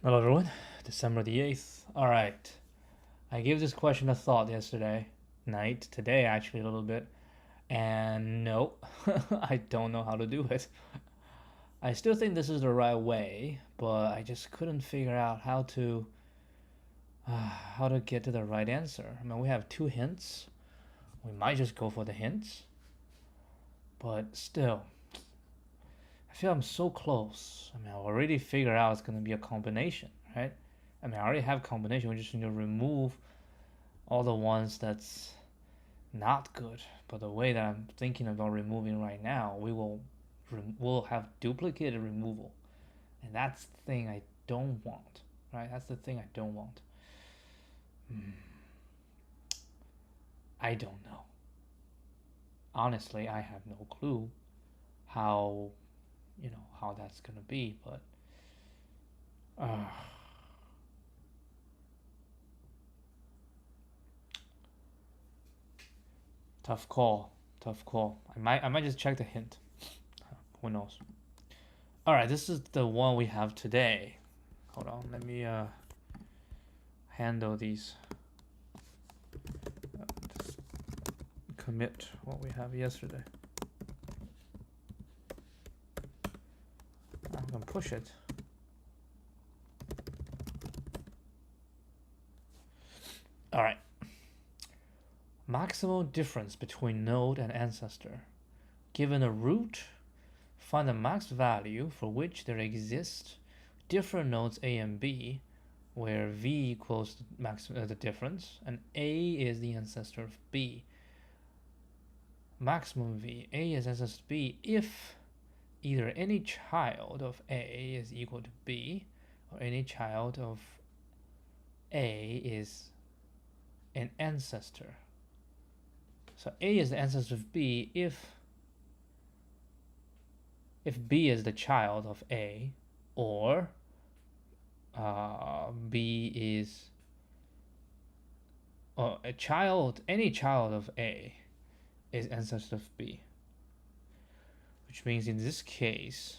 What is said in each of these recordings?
Hello everyone, December the 8th. Alright, I gave this question a thought yesterday night, today actually a little bit, and no, I don't know how to do it. I still think this is the right way, but I just couldn't figure out how to get to the right answer. I mean, we have two hints. We might just go for the hints, but still, I feel I'm so close. I mean, I already figured out it's gonna be a combination, right? I mean, I already have combination. We just need to remove all the ones that's not good. But the way that I'm thinking about removing right now, we'll have duplicated removal, and that's the thing I don't want, right? That's the thing I don't want. I don't know. Honestly, I have no clue how how that's gonna be, but tough call. Tough call. I might just check the hint. Who knows? All right, this is the one we have today. Hold on, let me handle these. Just commit what we have yesterday. I'm gonna push it. All right. Maximal difference between node and ancestor. Given a root, find the max value for which there exist different nodes A and B, where V equals the difference, and A is the ancestor of B. Maximum V, A is ancestor of B if either any child of A is equal to B, or any child of A is an ancestor. So A is the ancestor of B if B is the child of A, or B is any child of A is ancestor of B, which means in this case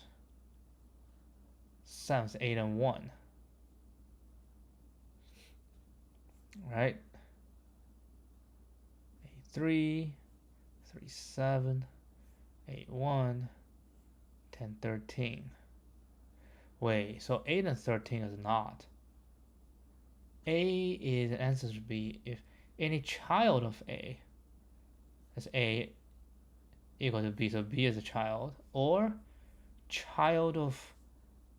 7, 8, and 1, right? 3, 3, 7, 8, 1, 10, 13. Wait, so 8 and 13 is not. A is an ancestor of B if any child of A is A equal to B, so B is a child, or child of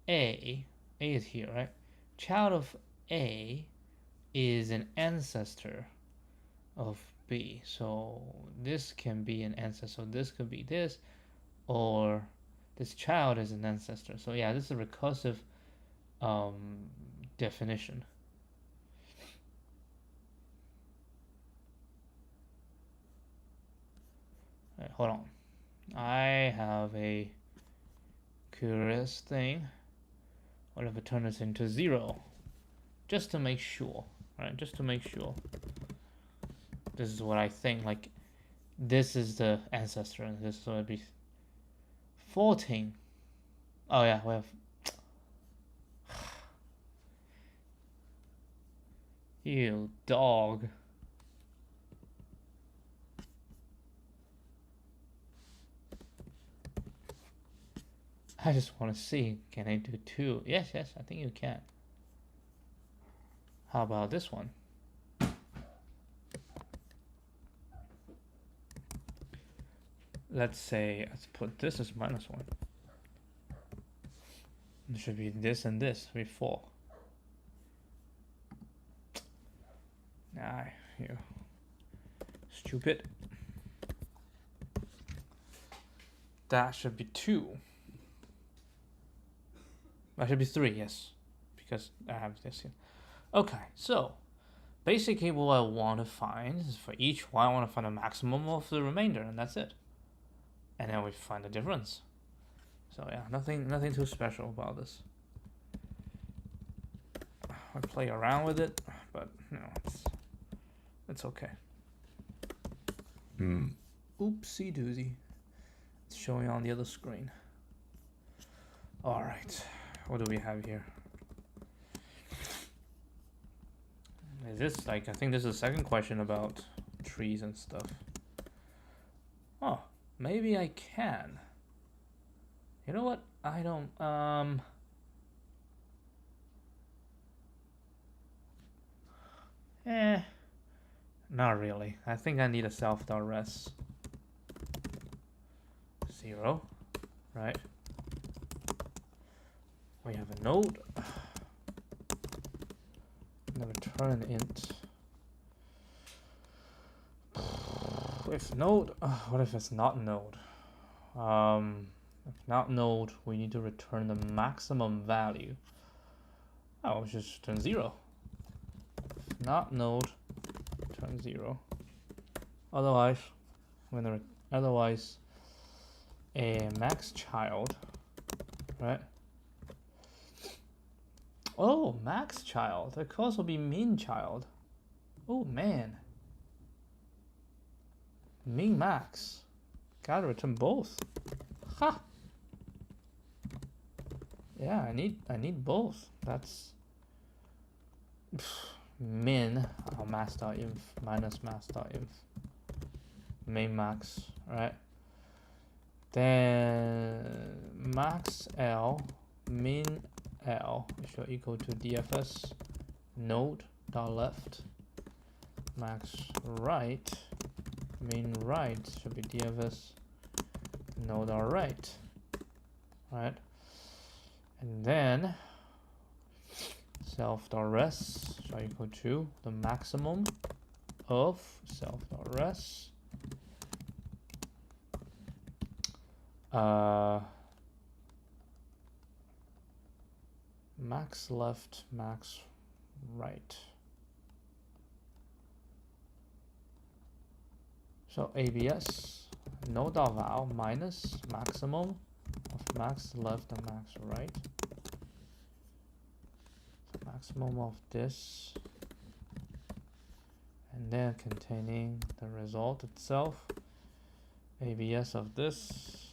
A is here, right? Child of A is an ancestor of B, so this can be an ancestor, so this could be this, or this child is an ancestor. So yeah, this is a recursive definition. Right, hold on. I have a curious thing. What if I turn this into 0? Just to make sure, right? Just to make sure. This is what I think. Like, this is the ancestor, and this would be 14. Oh yeah, we have. You dog. I just want to see, can I do 2? Yes, I think you can. How about this one? Let's put this as -1. It should be this and this, 3, 4. Ah, you stupid. That should be 2. That should be 3, yes, because I have this here. Okay, so basically what I want to find is for each one, I want to find a maximum of the remainder, and that's it. And then we find the difference. So yeah, nothing too special about this. I play around with it, but it's okay. Oopsie doozy. It's showing on the other screen. All right, what do we have here? Is this like, I think this is the second question about trees and stuff. Oh, maybe I can. You know what? I don't, not really. I think I need a self.res. 0, right? We have a node. I'm gonna return int. If node, what if it's not node? If not node, we need to return the maximum value. Oh, just return 0. If not node, return 0. Otherwise, a max child, right? Oh, max child. It could also be min child. Oh man. Min max. Gotta return both. Ha. Yeah, I need both. That's min max.inf minus max.inf. Min max, right? Then max L min L should equal to DFS node dot left max right min right should be DFS node dot right, right? And then self dot res shall equal to the maximum of self dot res max left max right. So ABS node.val minus maximum of max left and max right. So maximum of this, and then containing the result itself, ABS of this,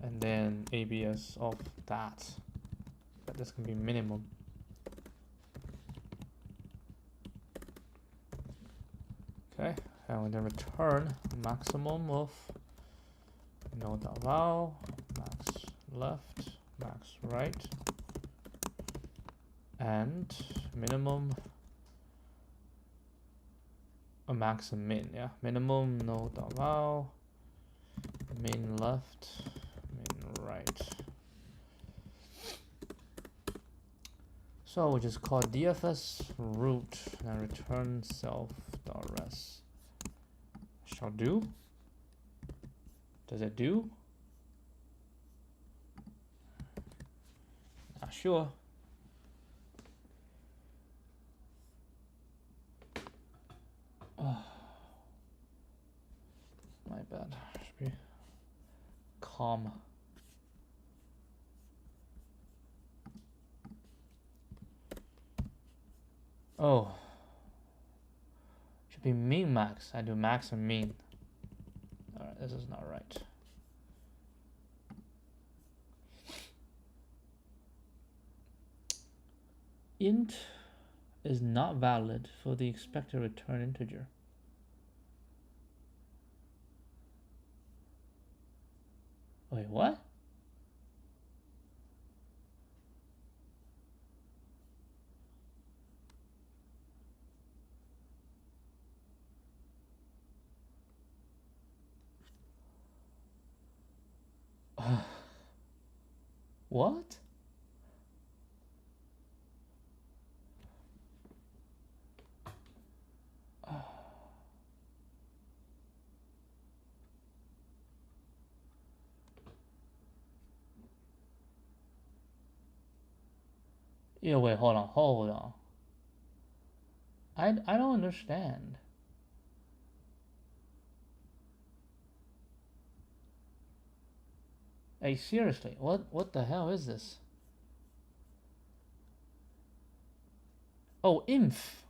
and then ABS of that. But this can be minimum. Okay, and we then return maximum of node.val max left max right and minimum a max and min. Yeah, minimum node.val min left min right. So we just call DFS root and return self.res. Shall do. Does it do? Not sure. Oh, my bad. Should be calm. Oh, should be min max. I do max and min. All right, this is not right. Int is not valid for the expected return integer. Wait, what? What? Yeah, wait, hold on. I don't understand. Hey, seriously, what the hell is this? Oh, inf.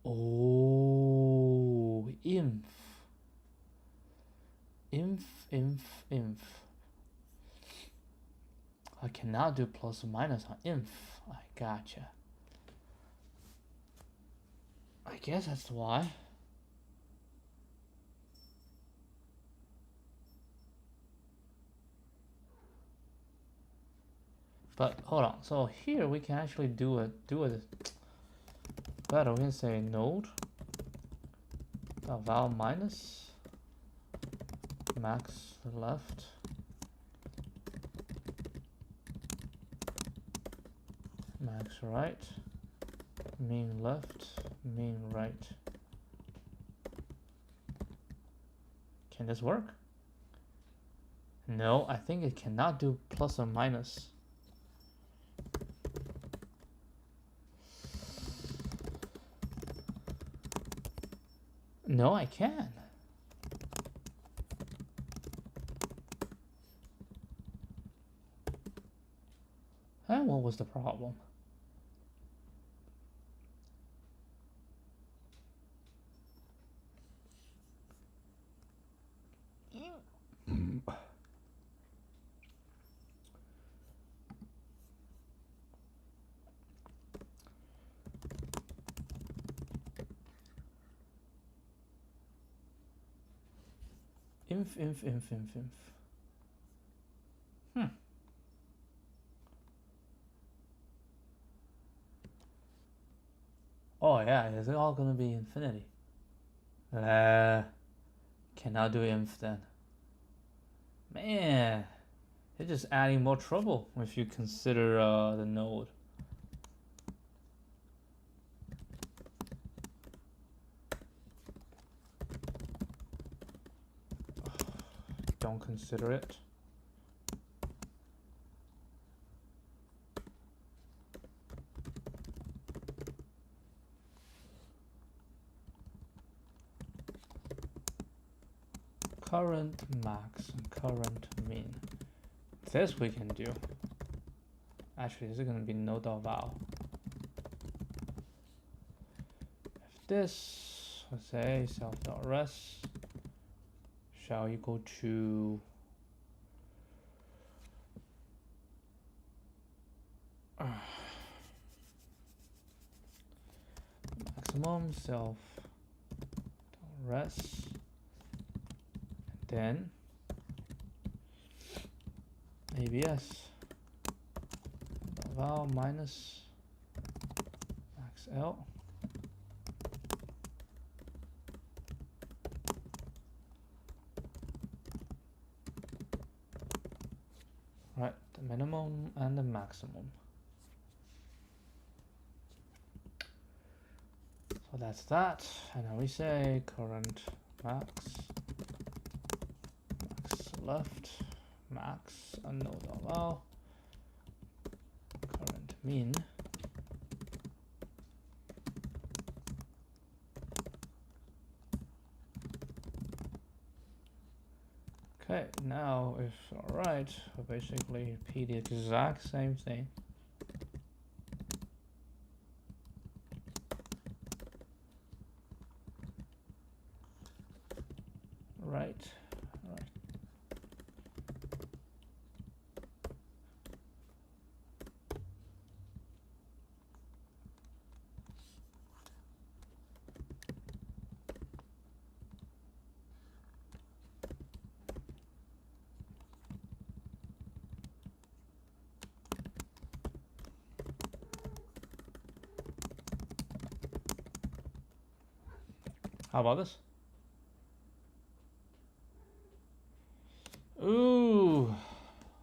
Oh, inf. Inf. I cannot do plus or minus on inf. I gotcha. I guess that's why. But hold on. So here we can actually do it better. We can say node val minus max left max right mean left mean right. Can this work? No, I think it cannot do plus or minus. No, I can. And what was the problem? Inf. Oh yeah, is it all gonna be infinity? Cannot do inf then. Man, it's just adding more trouble if you consider the node. Don't consider it. Current max and current mean. This we can do. Actually, this is going to be node.val. If this, let's say self.res shall equal to maximum self.res, then ABS val minus max L right, the minimum and the maximum. So that's that, and then we say current max left max and node.val current mean okay. Now if alright, we'll basically repeat the exact same thing. Right. How about this? Ooh,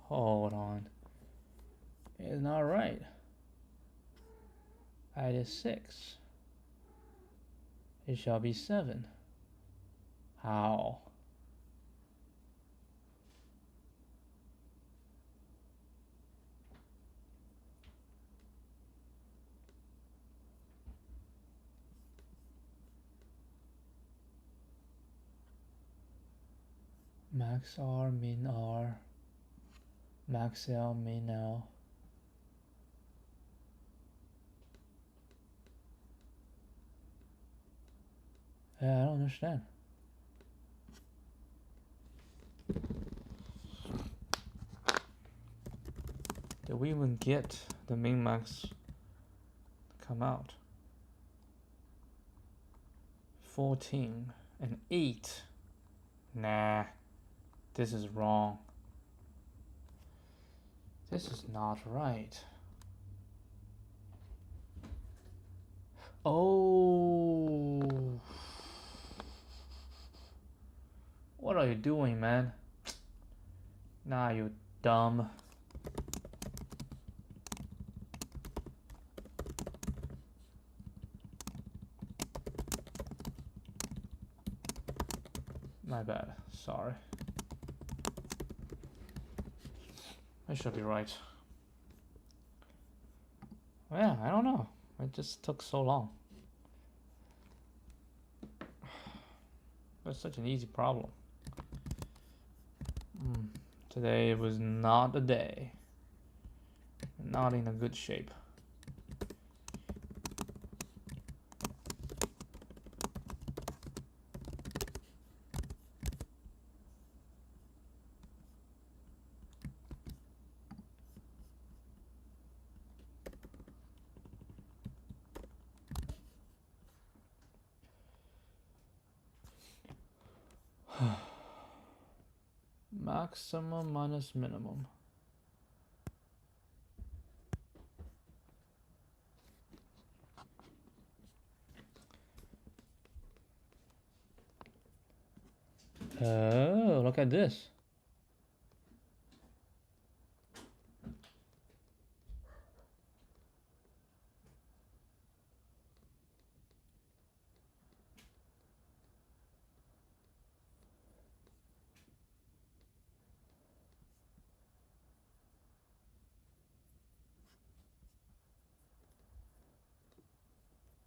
hold on. It's not right. It is 6. It shall be 7. How? Max R, min R, max L, min L. Yeah, I don't understand. Did we even get the min max to come out? 14 and 8. Nah, this is wrong. This is not right. Oh. What are you doing, man? Nah, you dumb. My bad. Sorry. I should be right. Yeah, I don't know. It just took so long. That's such an easy problem. Today was not a day. Not in a good shape. Maximum minus minimum. Oh, look at this.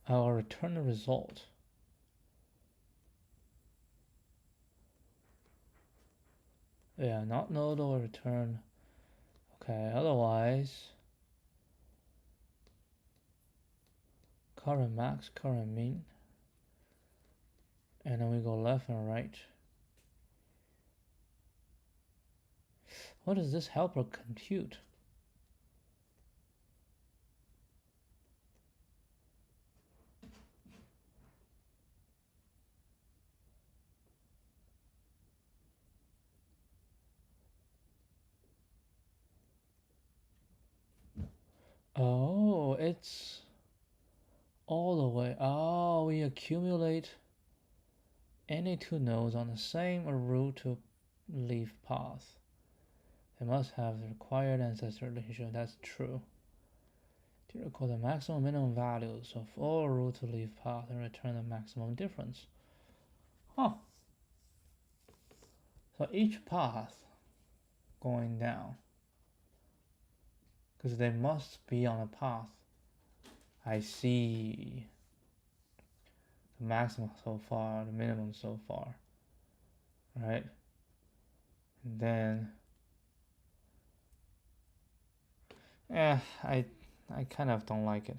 I'll return the result. Yeah, not node or return. Okay, otherwise, current max, current min, and then we go left and right. What does this helper compute? Oh, it's all the way. Oh, we accumulate any two nodes on the same route to leaf path. They must have the required ancestor relationship. That's true. To record the maximum minimum values of all route to leaf path and return the maximum difference. Huh. So each path going down, because they must be on a path. I see. The maximum so far, the minimum so far, right? And then, yeah, I kind of don't like it.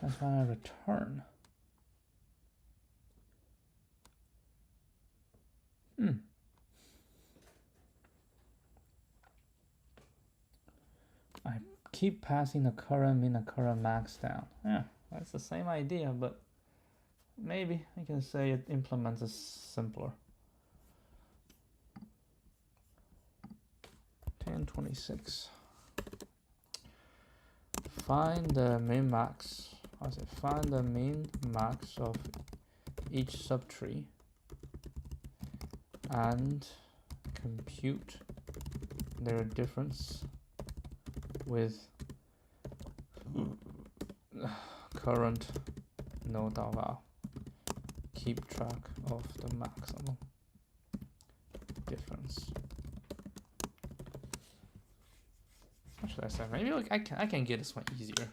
That's why I return. I keep passing the current min and current max down. Yeah, that's the same idea, but maybe I can say it implements it simpler. 1026. Find the min max. How's it? Find the min max of each subtree and compute their difference with current node of keep track of the maximum difference. What should I say? Maybe I can get this one easier.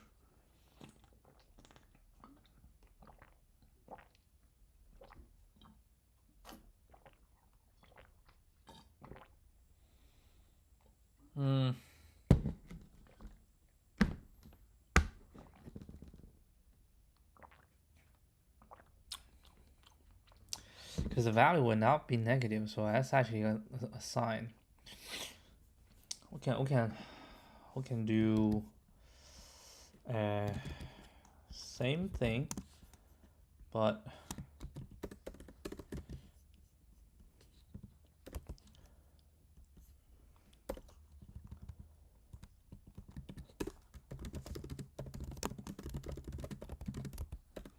Because the value will not be negative, so that's actually a sign. We can do same thing, but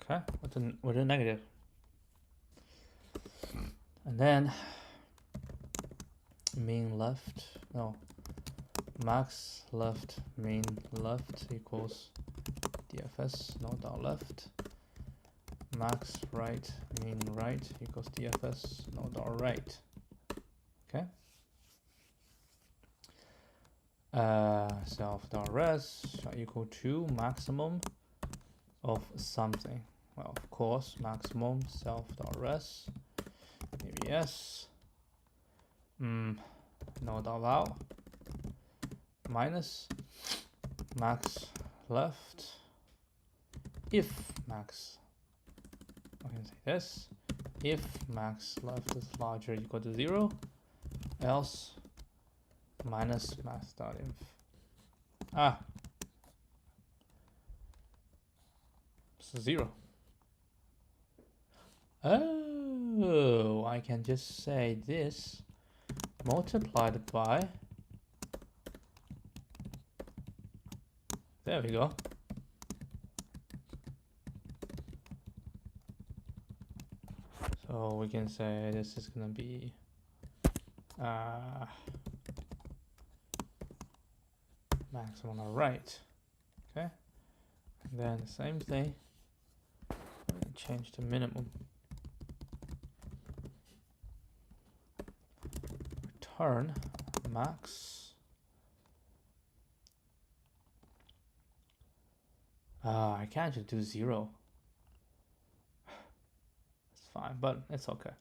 okay, with a negative. And then mean left, no, max left, mean left equals DFS, no dot left. Max right, mean right equals DFS, no dot right. Okay. Self.res shall equal to maximum of something. Well, of course, maximum self.res. Maybe yes. No.val minus max left if max. I can say this: if max left is larger or equal to 0, else minus max.inf. It's 0. Oh, I can just say this multiplied by, there we go. So we can say this is gonna be maximum on the right. Okay, and then the same thing, change to minimum. Return max. I can't just do 0. It's fine, but it's okay.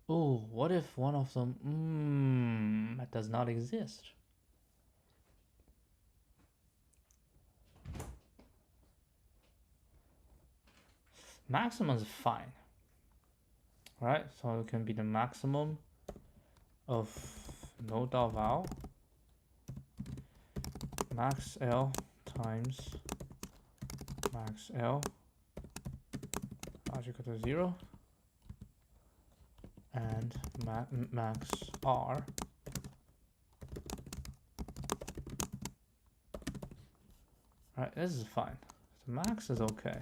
Oh, what if one of them that does not exist? Maximum is fine, right? So it can be the maximum of no.val max L times max L large equal to 0 and max R right. This is fine. The max is okay.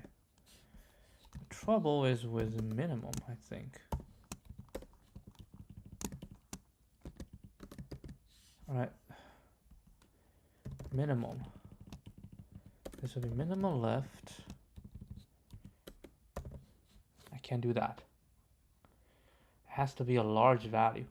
The trouble is with minimum, I think. All right, minimum. This will be minimum left. I can't do that. It has to be a large value.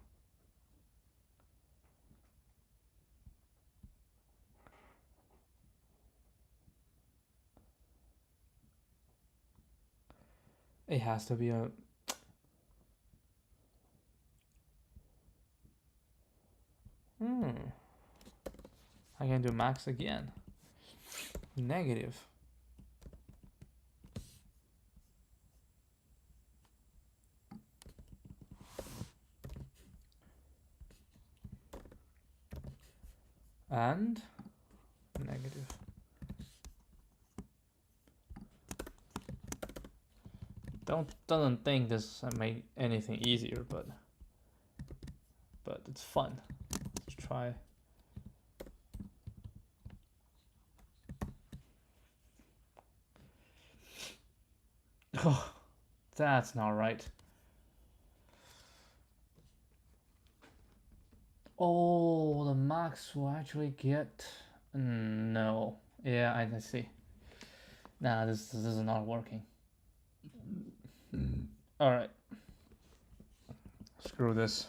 It has to be a I can do max again. Negative. And negative. Doesn't think this make anything easier, but it's fun. Let's try. Oh, that's not right. Oh, the max will actually get no. Yeah, I see. Nah, this is not working. All right. Screw this.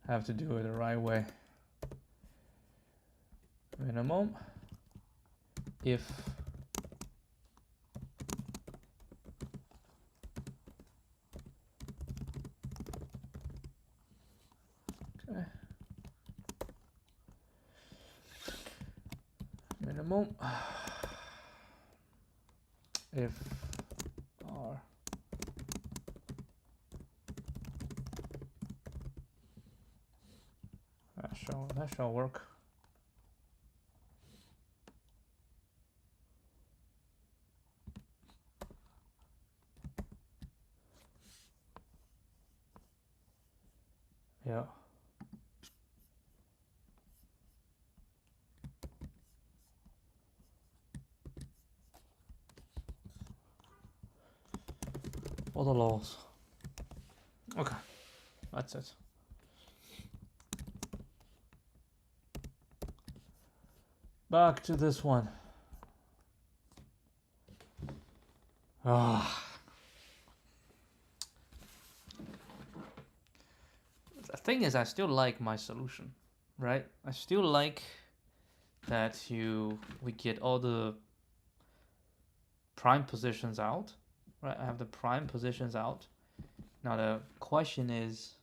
I have to do it the right way. Minimum if minimum if r that shall work. Yeah. All the laws. Okay, that's it. Back to this one. Ah. The thing is, I still like my solution, right? I still like that we get all the prime positions out, right? I have the prime positions out. Now the question is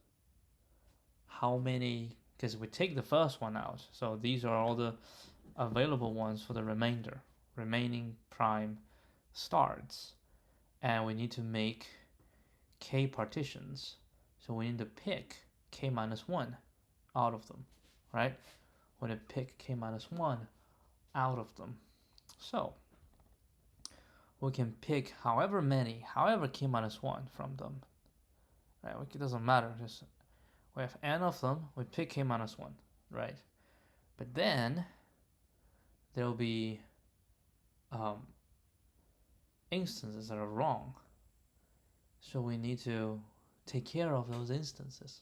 how many, because we take the first one out, so these are all the available ones for the remaining prime starts, and we need to make k partitions, so we need to pick k minus 1 out of them, right? We're going to pick k minus 1 out of them. So we can pick however k minus 1 from them, right? It doesn't matter, just we have n of them, we pick k minus 1, right? But then there'll be instances that are wrong, so we need to take care of those instances.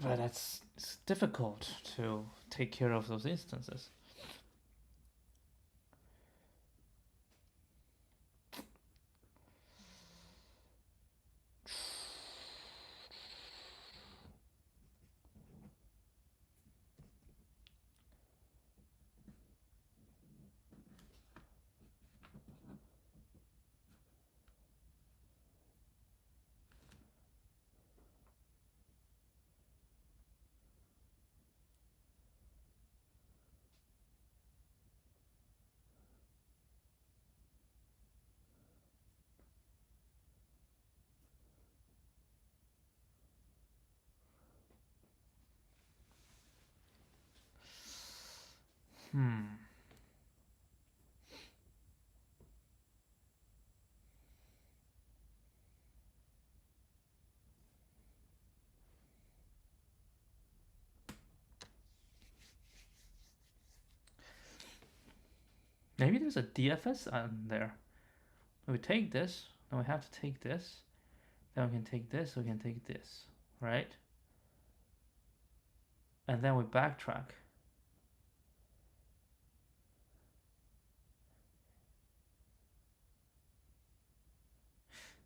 But it's difficult to take care of those instances. Maybe there's a DFS on there. We take this, then we have to take this, then we can take this, we can take this, right? And then we backtrack.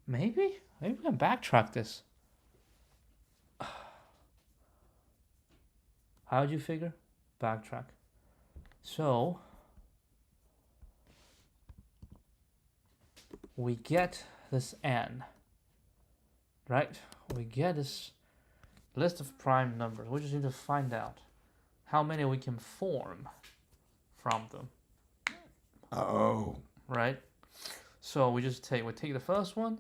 Maybe we can backtrack this. How'd you figure? Backtrack. So we get this n, right? We get this list of prime numbers. We just need to find out how many we can form from them. Oh. Right? So we take the first one,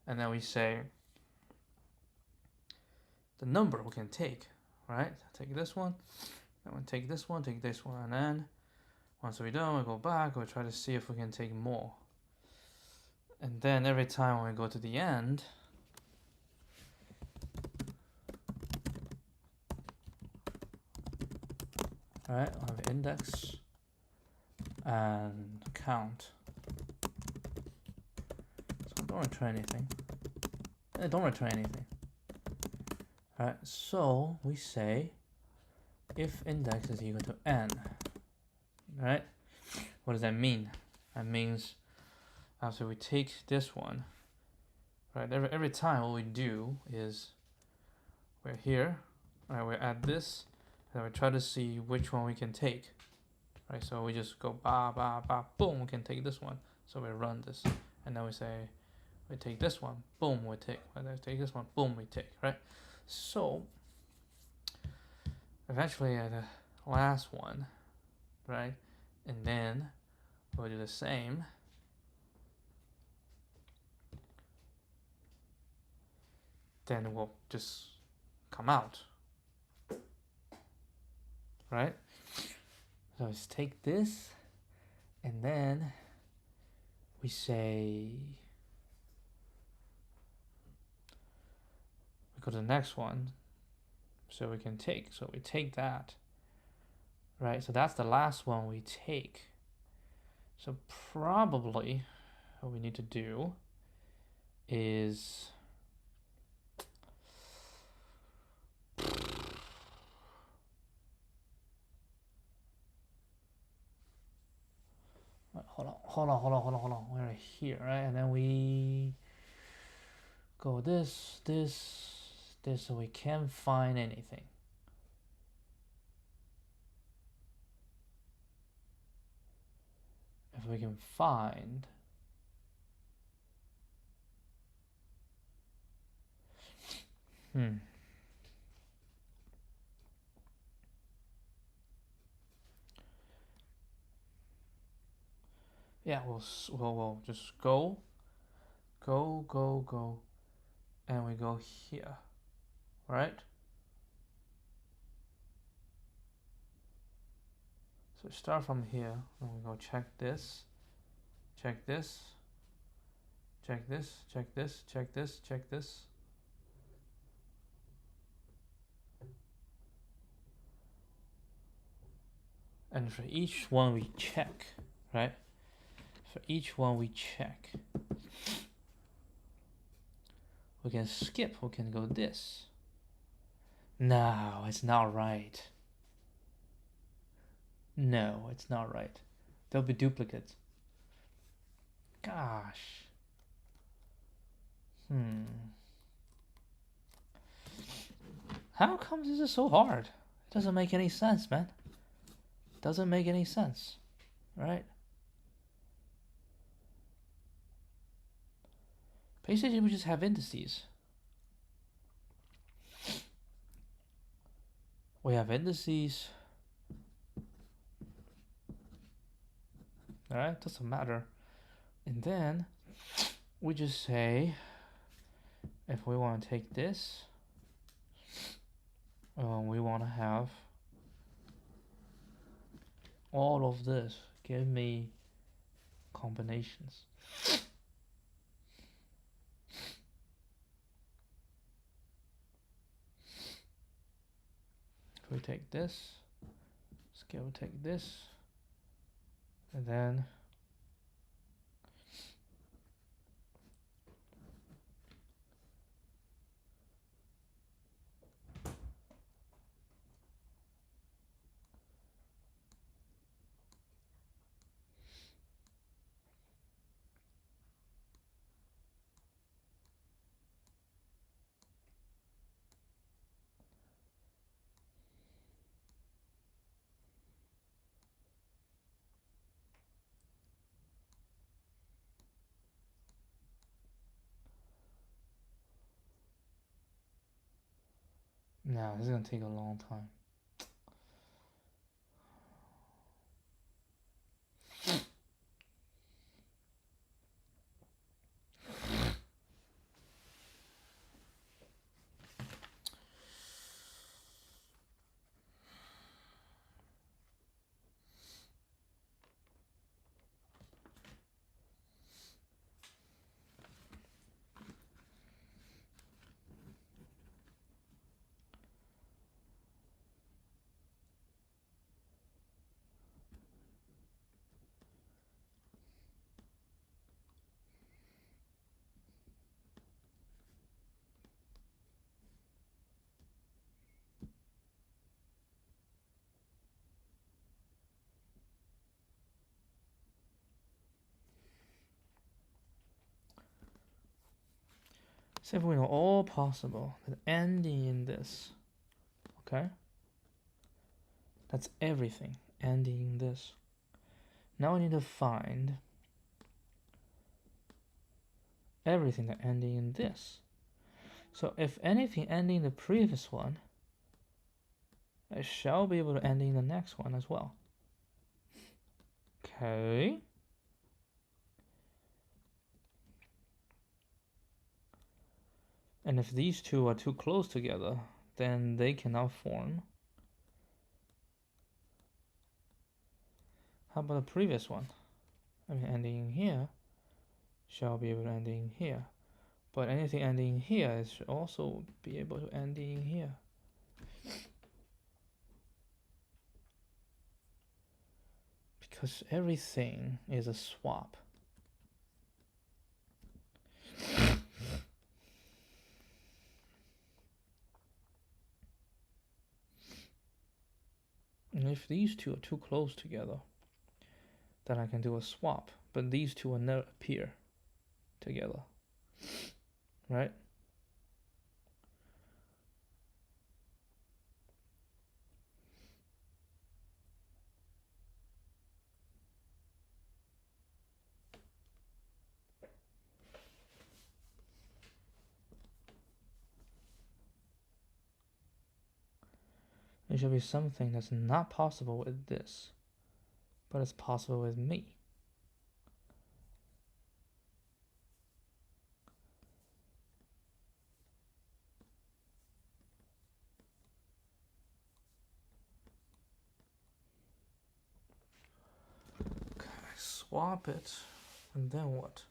and then we say the number we can take, right? Take this one, then we take this one, and then once we're done, we go back, we try to see if we can take more. And then every time when we go to the end, right, I have index and count. So don't return anything. Don't return anything. Alright, so we say if index is equal to n, right? What does that mean? That means after we take this one, right, every time what we do is we're here, right, we add this, and we try to see which one we can take, right? So we just go ba ba ba, boom, we can take this one. So we run this, and then we say we take this one, boom, we take. And then take this one, boom, we take, right? So eventually at the last one, right? And then we'll do the same. Then it will just come out, right? So let's take this, and then we say, we go to the next one, so we can take, so we take that, right? So that's the last one we take. So probably what we need to do is hold on. We're here, right? And then we go this, so we can't find anything. If we can find yeah, we'll just go, and we go here, right? So start from here, and we go check this, check this, check this, check this, check this, check this. And for each one we check, right? For each one we check, we can skip, we can go this. No, it's not right. No, it's not right. There'll be duplicates. Gosh. How come this is so hard? It doesn't make any sense, man. Doesn't make any sense, right? Basically, we just have indices. We have indices. Alright, doesn't matter. And then we just say, if we want to take this, we want to have all of this. Give me combinations. If we take this, we'll take this, and then no, this is gonna take a long time. So if we know all possible, then ending in this, okay? That's everything, ending in this. Now we need to find everything that ending in this. So if anything ending in the previous one, I shall be able to end in the next one as well. Okay. And if these two are too close together, then they cannot form. How about the previous one? I mean, ending here shall be able to end in here. But anything ending here should also be able to end in here. Because everything is a swap. And if these two are too close together, then I can do a swap. But these two will never appear together. Right? It should be something that's not possible with this, but it's possible with me. Okay, swap it, and then what?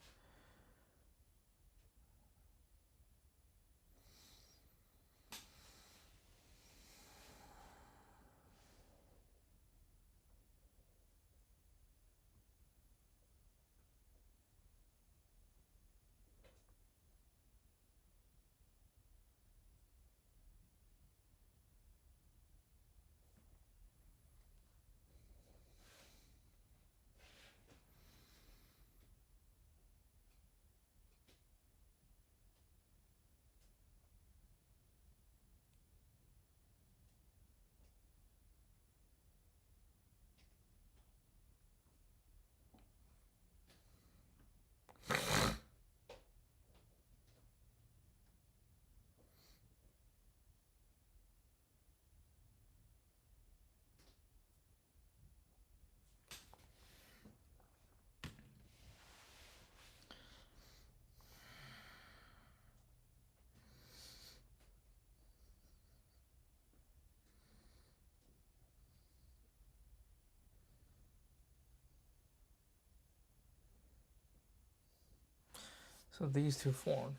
So these two form.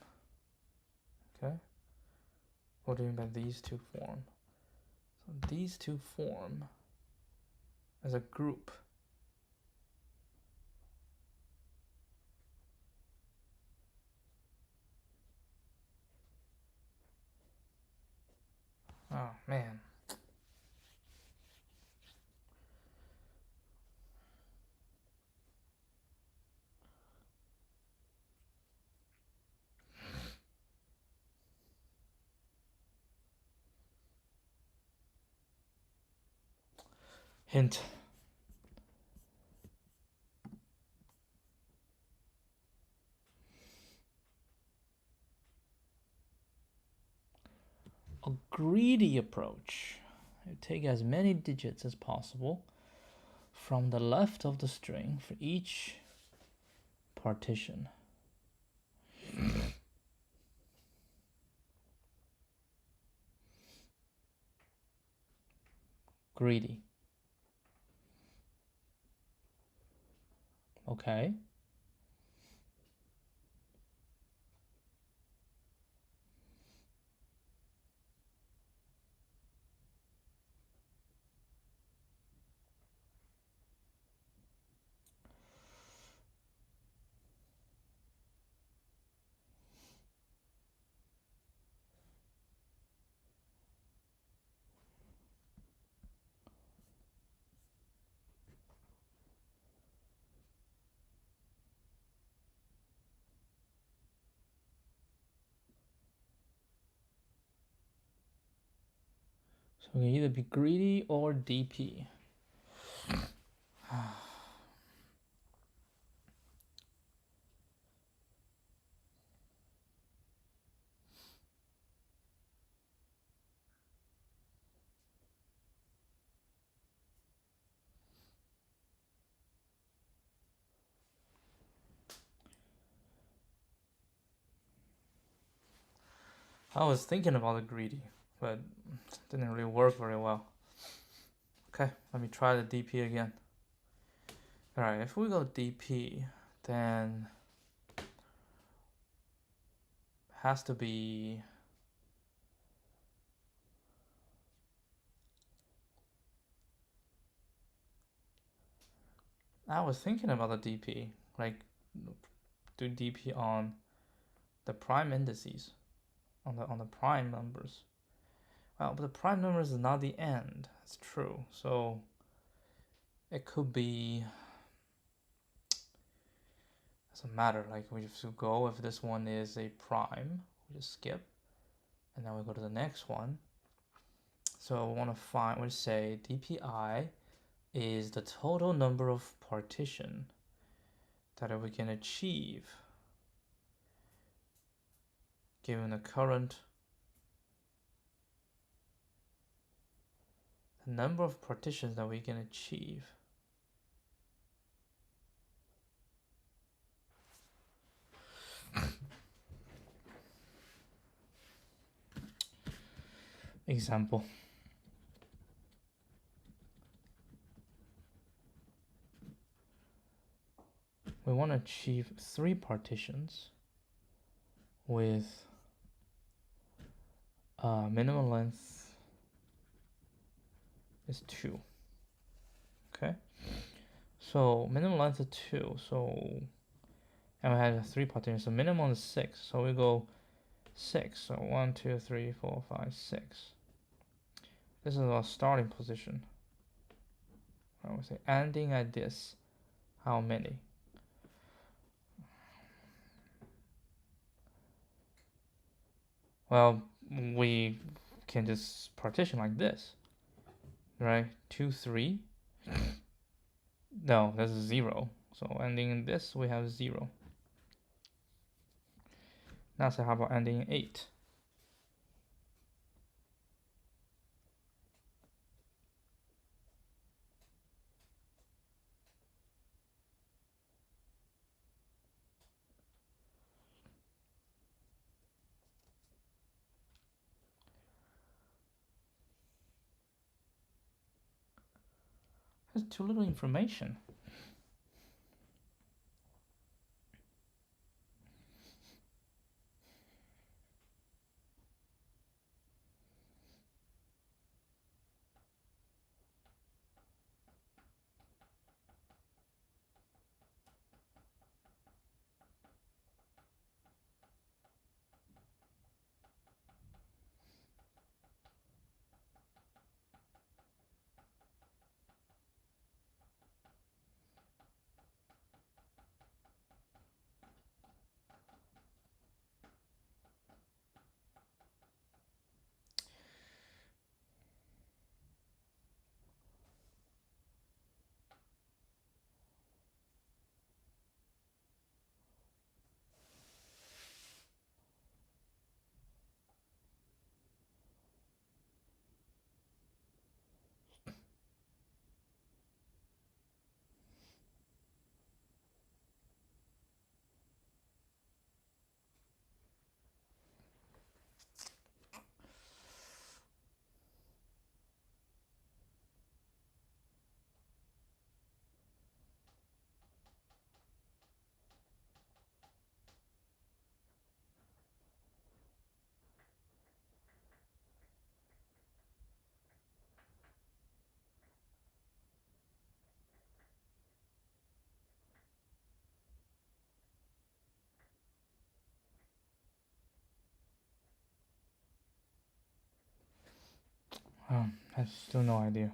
Okay? What do you mean by these two form? So these two form as a group. Oh man. Hint. A greedy approach. You take as many digits as possible from the left of the string for each partition. Greedy. Okay. So it can either be greedy or DP. I was thinking about the greedy, but didn't really work very well. Okay, let me try the DP again. Alright, if we go DP, then has to be I was thinking about the DP, like do DP on the prime indices, on the prime numbers. Well, but the prime numbers is not the end. That's true. So it could be. Doesn't matter. Like we just go if this one is a prime, we just skip, and then we go to the next one. So we want to find. We say DPI is the total number of partition that we can achieve given the current number of partitions that we can achieve. Example. We want to achieve 3 partitions with minimum length is 2. Okay, so minimum length is 2. So and we had 3 partitions. So minimum is 6. So we go 6. So 1, 2, 3, 4, 5, 6. This is our starting position. I would say ending at this. How many? Well, we can just partition like this, right? 2, 3. No, that's 0. So ending in this, we have 0. Now say how about ending in 8? That's too little information. I have still no idea.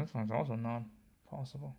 this one's also not possible.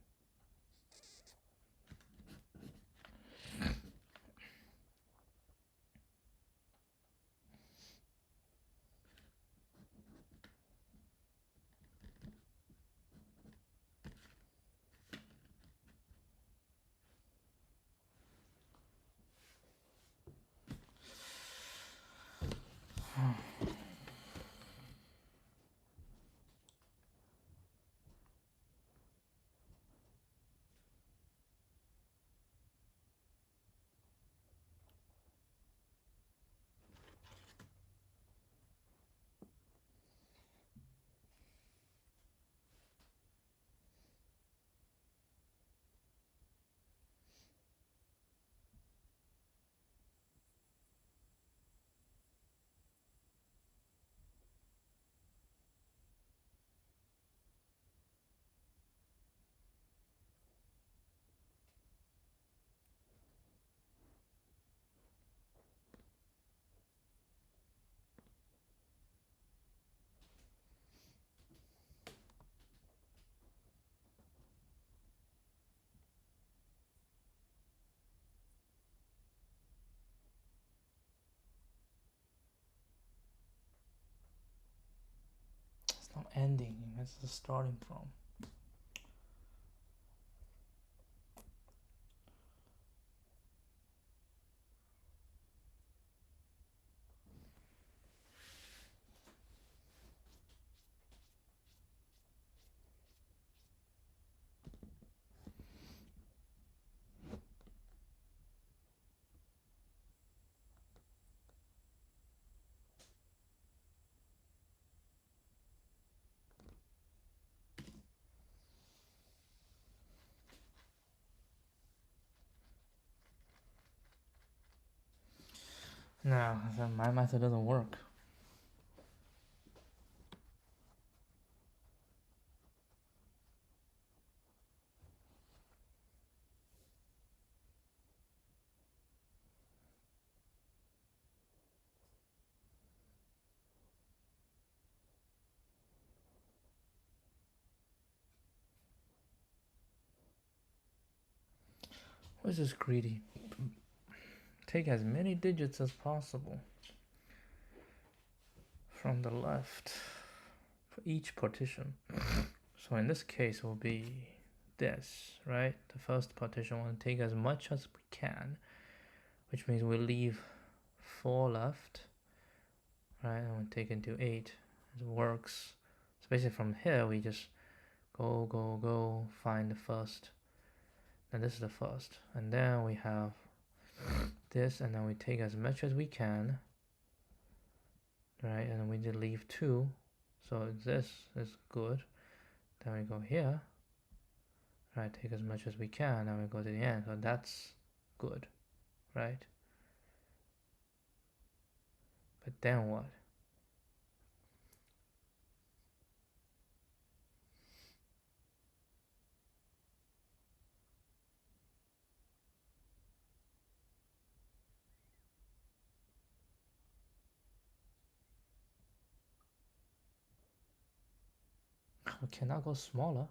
It's not ending, it's the starting from. No, my method doesn't work. What's this greedy? Take as many digits as possible from the left for each partition. So in this case, it will be this, right? The first partition will take as much as we can, which means we leave 4 left, right? And we take into 8. It works. So basically from here, we just go, find the first. And this is the first. And then we have this, and then we take as much as we can, right? And then we just leave 2. So this is good. Then we go here, right? Take as much as we can, and we go to the end. So that's good, right? But then what? We cannot go smaller.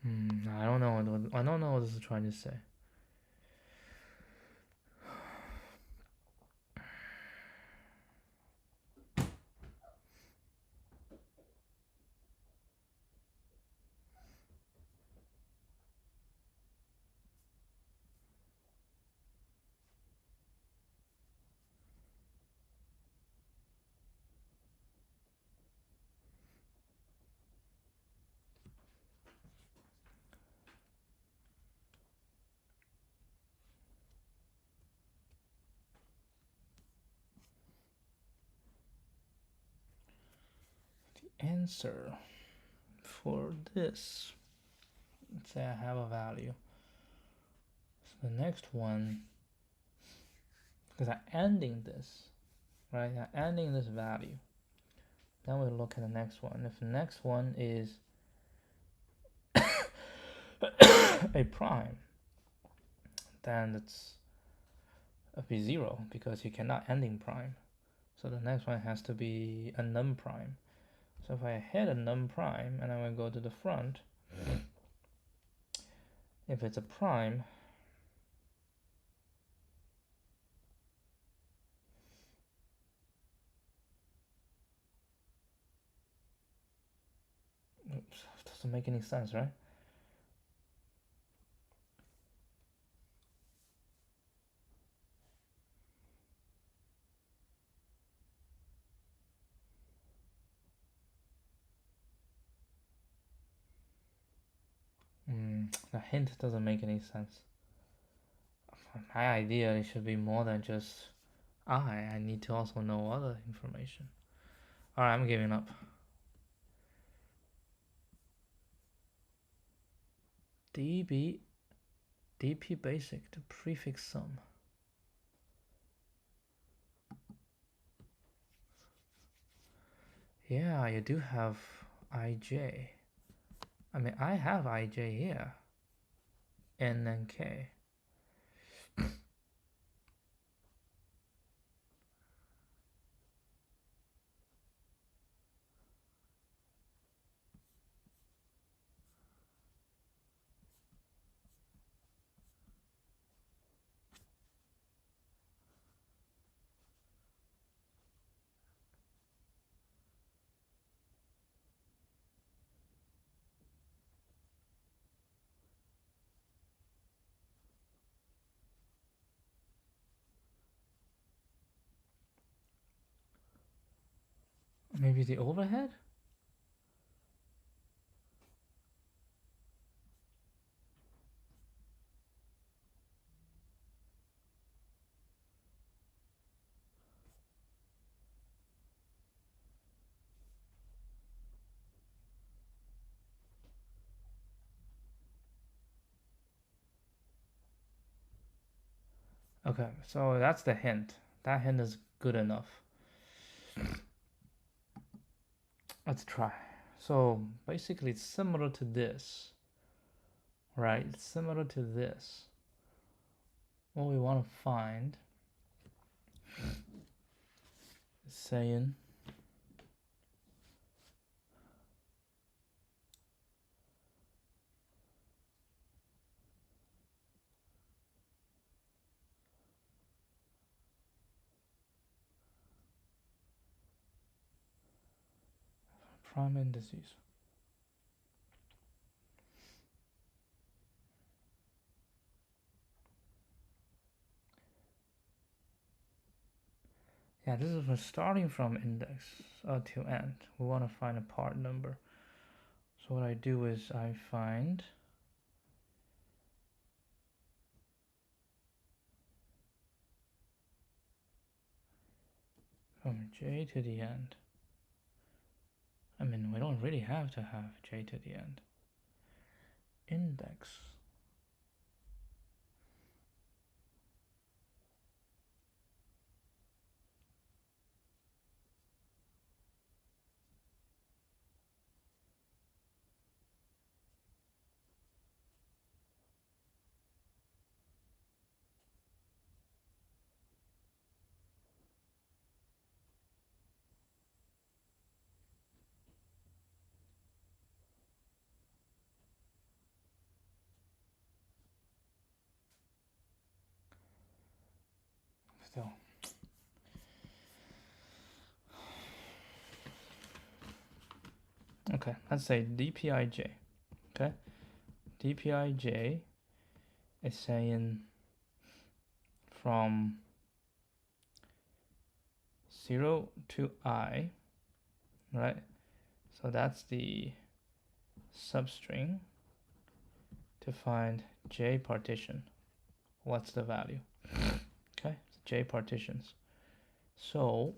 I don't know. I don't know what this is trying to say. The answer for this, let's say I have a value. So the next one, because I'm ending this, right? I'm ending this value. Then we look at the next one. If the next one is a prime, then it's be 0 because you cannot end in prime. So the next one has to be a num prime. So if I hit a num prime and I will go to the front, if it's a prime, oops, doesn't make any sense, right? The hint doesn't make any sense. My idea, it should be more than just I need to also know other information. Alright, I'm giving up. DP basic to prefix sum. Yeah, you do have IJ. I mean, I have IJ here. N and K. Maybe the overhead? Okay, so that's the hint. That hint is good enough. Let's try. So basically it's similar to this, right? It's similar to this. What we want to find is saying prime indices. Yeah, this is for starting from index to end. We want to find a part number. So what I do is I find from J to the end. I mean, we don't really have to have J to the end. Index. Still. Okay, let's say dpij. Okay, dpij is saying from 0 to I, right? So that's the substring to find j partition. What's the value? Okay, so j partitions. So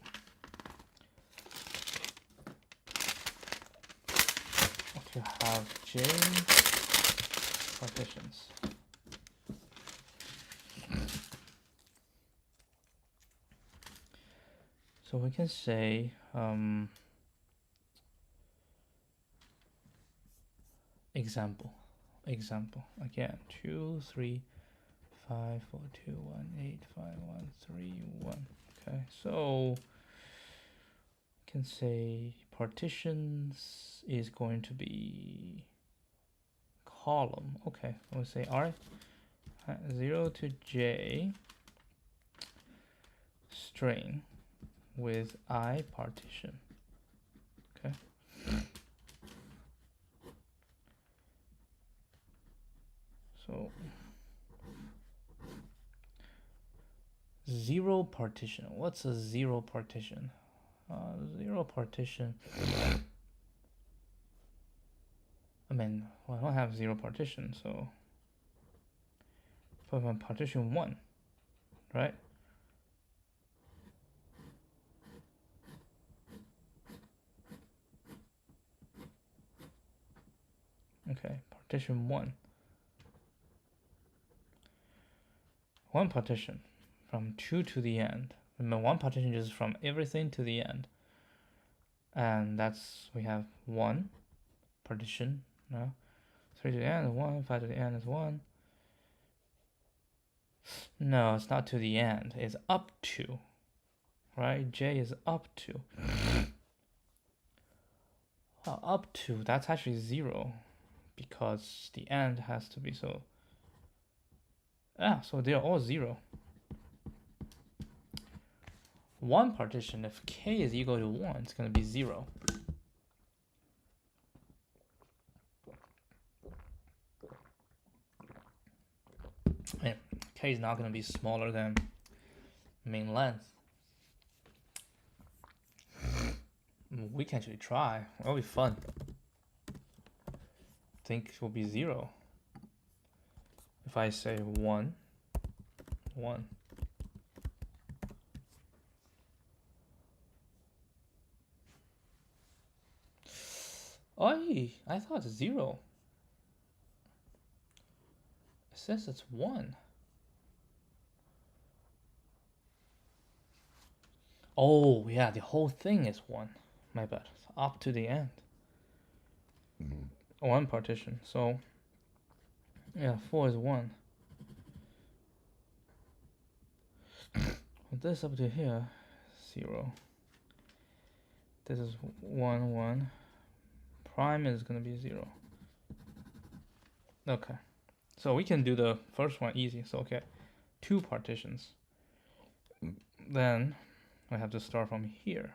if you have j partitions, so we can say example. example again. 2, 3, 5, 4, 2, 1, 8, 5, 1, 3, 1. Okay, so you can say partitions is going to be column. Okay, we'll say R 0 to J string with I partition. Okay. So 0 partition. What's a 0 partition? 0 partition. I mean, well, I don't have 0 partition, so put on partition 1, right? Okay, partition 1. One partition from 2 to the end. Remember, one partition is from everything to the end. And that's, we have 1 partition, no? 3 to the end is 1, 5 to the end is 1. No, it's not to the end, it's up to, right? J is up to. Well, up to, that's actually 0, because the end has to be so. So they're all 0. One partition, if k is equal to 1, it's going to be 0. And k is not going to be smaller than main length. We can actually try. It'll be fun. Think it will be 0. If I say 1, 1. I thought 0. It says it's 1. Oh, yeah, the whole thing is 1. My bad. It's up to the end. 1 partition. So, yeah, 4 is 1. This up to here, 0. This is 1, 1. Prime is going to be 0. Okay. So we can do the first one easy. So, okay, 2 partitions. Then I have to start from here.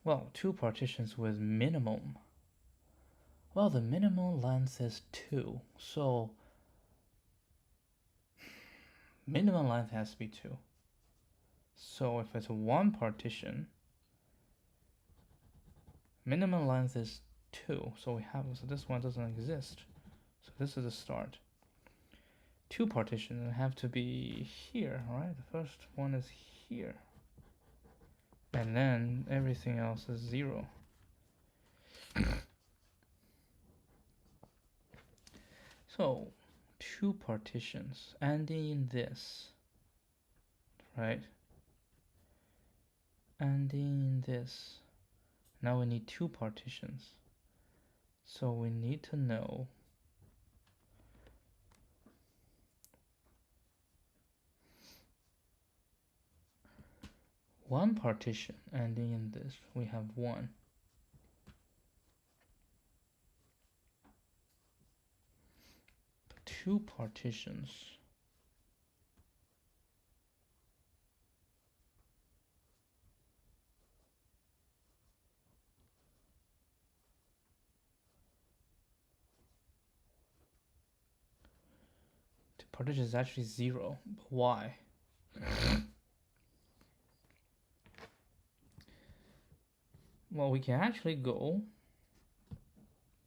Well, 2 partitions with minimum. Well, the minimum length is 2. So minimum length has to be 2. So if it's 1 partition, minimum length is 2. So this one doesn't exist. So this is the start. 2 partitions have to be here, right? The first one is here. And then everything else is 0. So 2 partitions ending in this, right? Ending in this. Now we need 2 partitions. So we need to know one partition ending in this. We have 1. 2 partitions. The partition is actually 0. But why? Well, we can actually go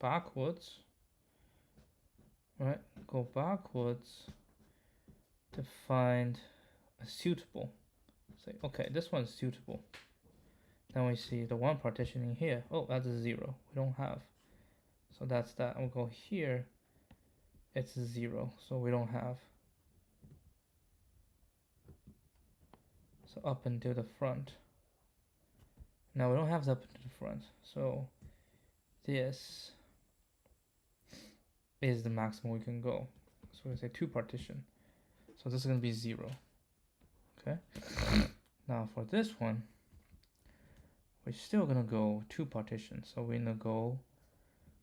backwards, right? Go backwards to find a suitable. Say, okay, this one's suitable. Then we see the 1 partition in here. Oh, that's a 0. We don't have. So that's that. We'll go here. It's 0. So we don't have. So up into the front. Now we don't have the up into the front. So this is the maximum we can go. So we say 2 partition. So this is going to be 0. Okay. Now for this one, we're still going to go 2 partitions. So we're going to go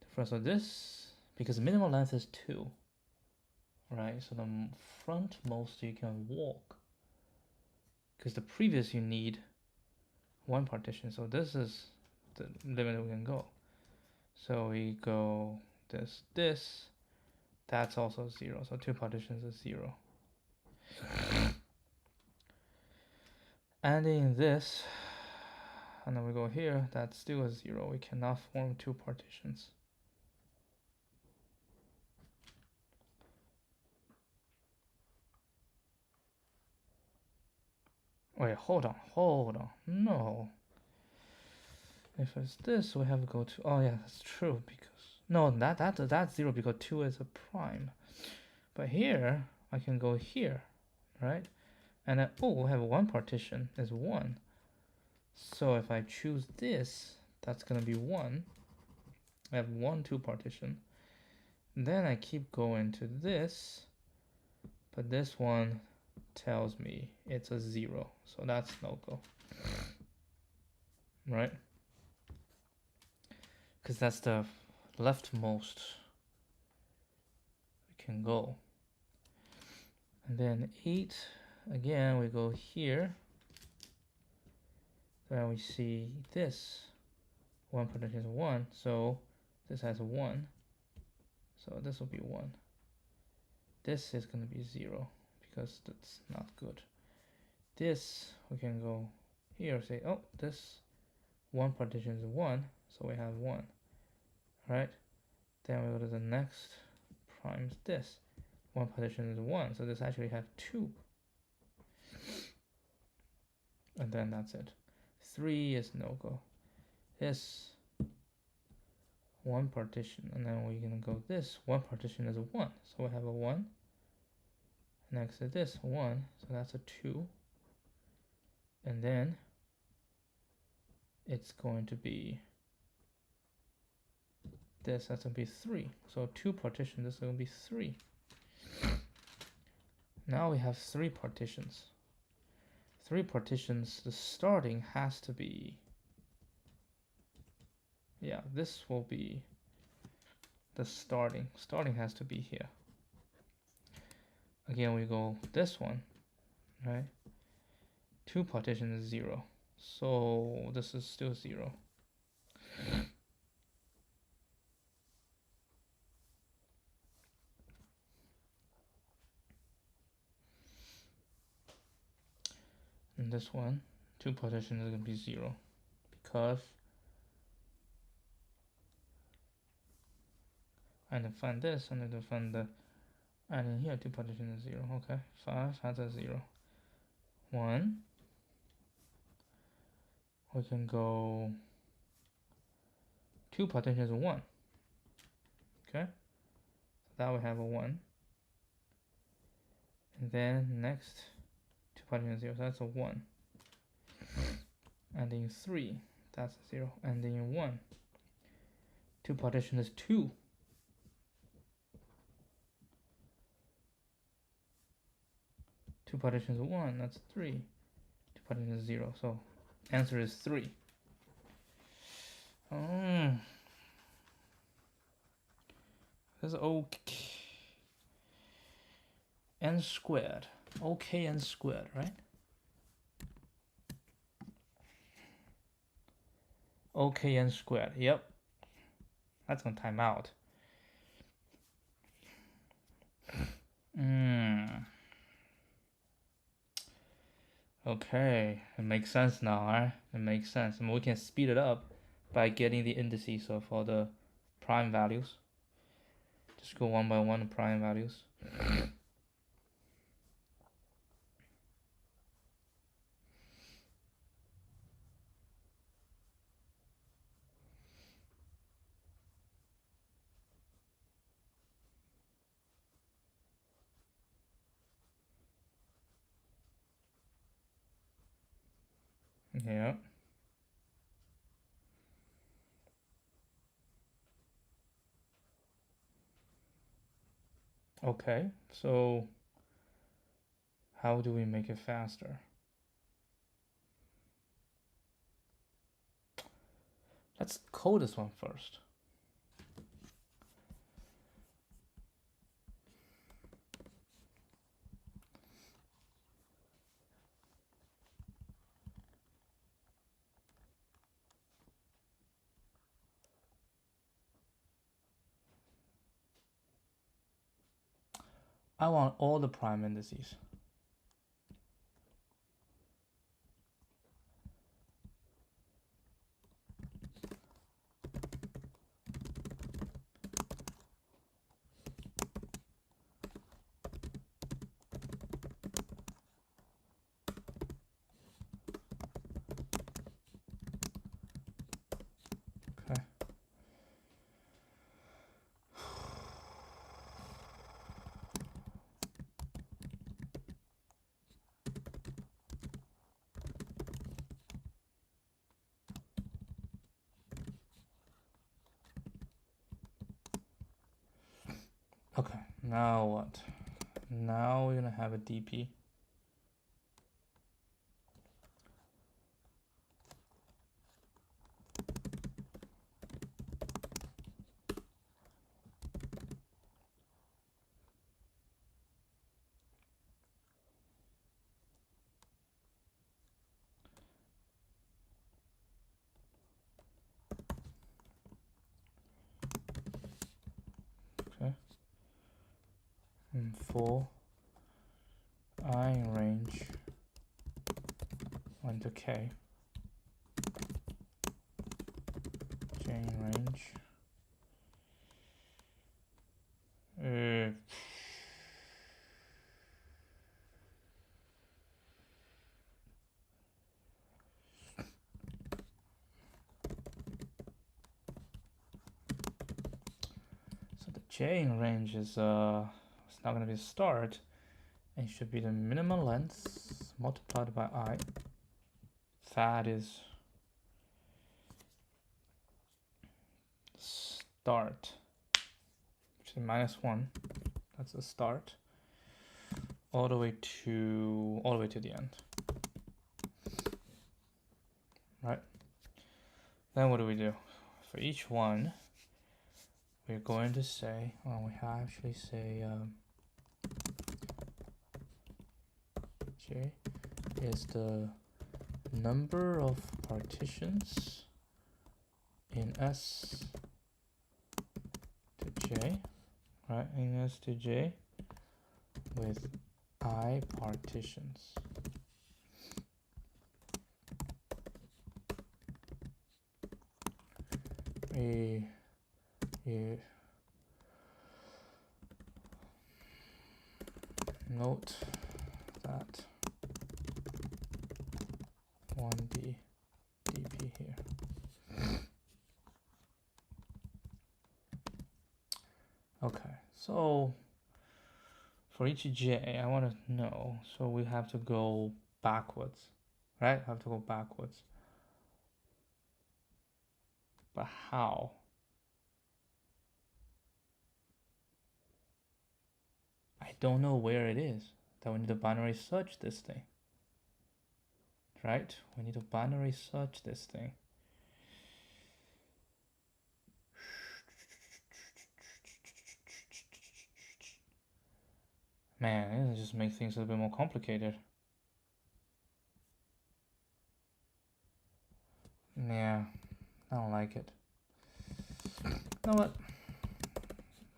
the first of this, because minimum length is 2. Right? So the frontmost you can walk. Because the previous you need 1 partition. So this is the limit we can go. So we go this. That's also 0. So 2 partitions is 0. And in this, and then we go here, that's still a 0. We cannot form 2 partitions. Wait, hold on. No. If it's this, we have to go to. Oh yeah, that's true, because no, that's 0 because 2 is a prime. But here I can go here, right? And then we have 1 partition is 1. So if I choose this, that's gonna be 1. I have 1, 2 partition. Then I keep going to this, but this one tells me it's a 0, so that's no go, right? Because that's the leftmost we can go. And then 8, again we go here, then we see this 1 partition is 1, so this has a 1, so this will be 1. This is going to be 0 because that's not good. This we can go here, say, oh, this 1 partition is 1, so we have 1, right? Then we go to the next prime, this 1 partition is 1, so this actually have 2, and then that's it. 3 is no go. This 1 partition, and then we're gonna go this 1 partition is a 1, so we have a 1. Next to this 1, so that's a 2, and then it's going to be this, that's going to be 3. So 2 partition, this is going to be 3. Now we have 3 partitions. 3 partitions, the starting has to be, yeah, this will be the starting. Starting has to be here. Again, we go this one, right? 2 partition is 0. So this is still 0. And this one, 2 partition is going to be 0. Because I need to find this, I need to find the, and in here 2 partition is 0. Okay, 5 has a 0. 1. We can go 2 partition is 1. Okay, so that we have a 1. And then next 2 partition is 0, so that's a 1. And in 3, that's a 0. And in 1, 2 partition is 2. 2 partition is 1, that's 3. 2 partition is 0, so answer is 3. That's okay. N squared. Okay, N squared, right? Okay, N squared. Yep. That's gonna time out. Okay, it makes sense now, right? It makes sense. I mean, we can speed it up by getting the indices of all the prime values. Just go one by one prime values. Yeah. Okay, so how do we make it faster? Let's code this one first. I want all the prime indices. Okay. Okay, now what? Now we're gonna have a DP. Okay. And for I in range 1 to k, j in range. So the j in range is it's not gonna be a start. It should be the minimum length multiplied by I. That is start, which is -1. That's the start. All the way to the end. Right. Then what do? For each one, we're going to say, well, we actually say J is the number of partitions in S to J, right? In S to J with I partitions. Note that 1D dp here. Okay, so for each j, I want to know, so we have to go backwards, right? Have to go backwards. But how? I don't know where it is. That we need to binary search this thing. Right? We need to binary search this thing. Man, it just makes things a little bit more complicated. Yeah, I don't like it. You know what?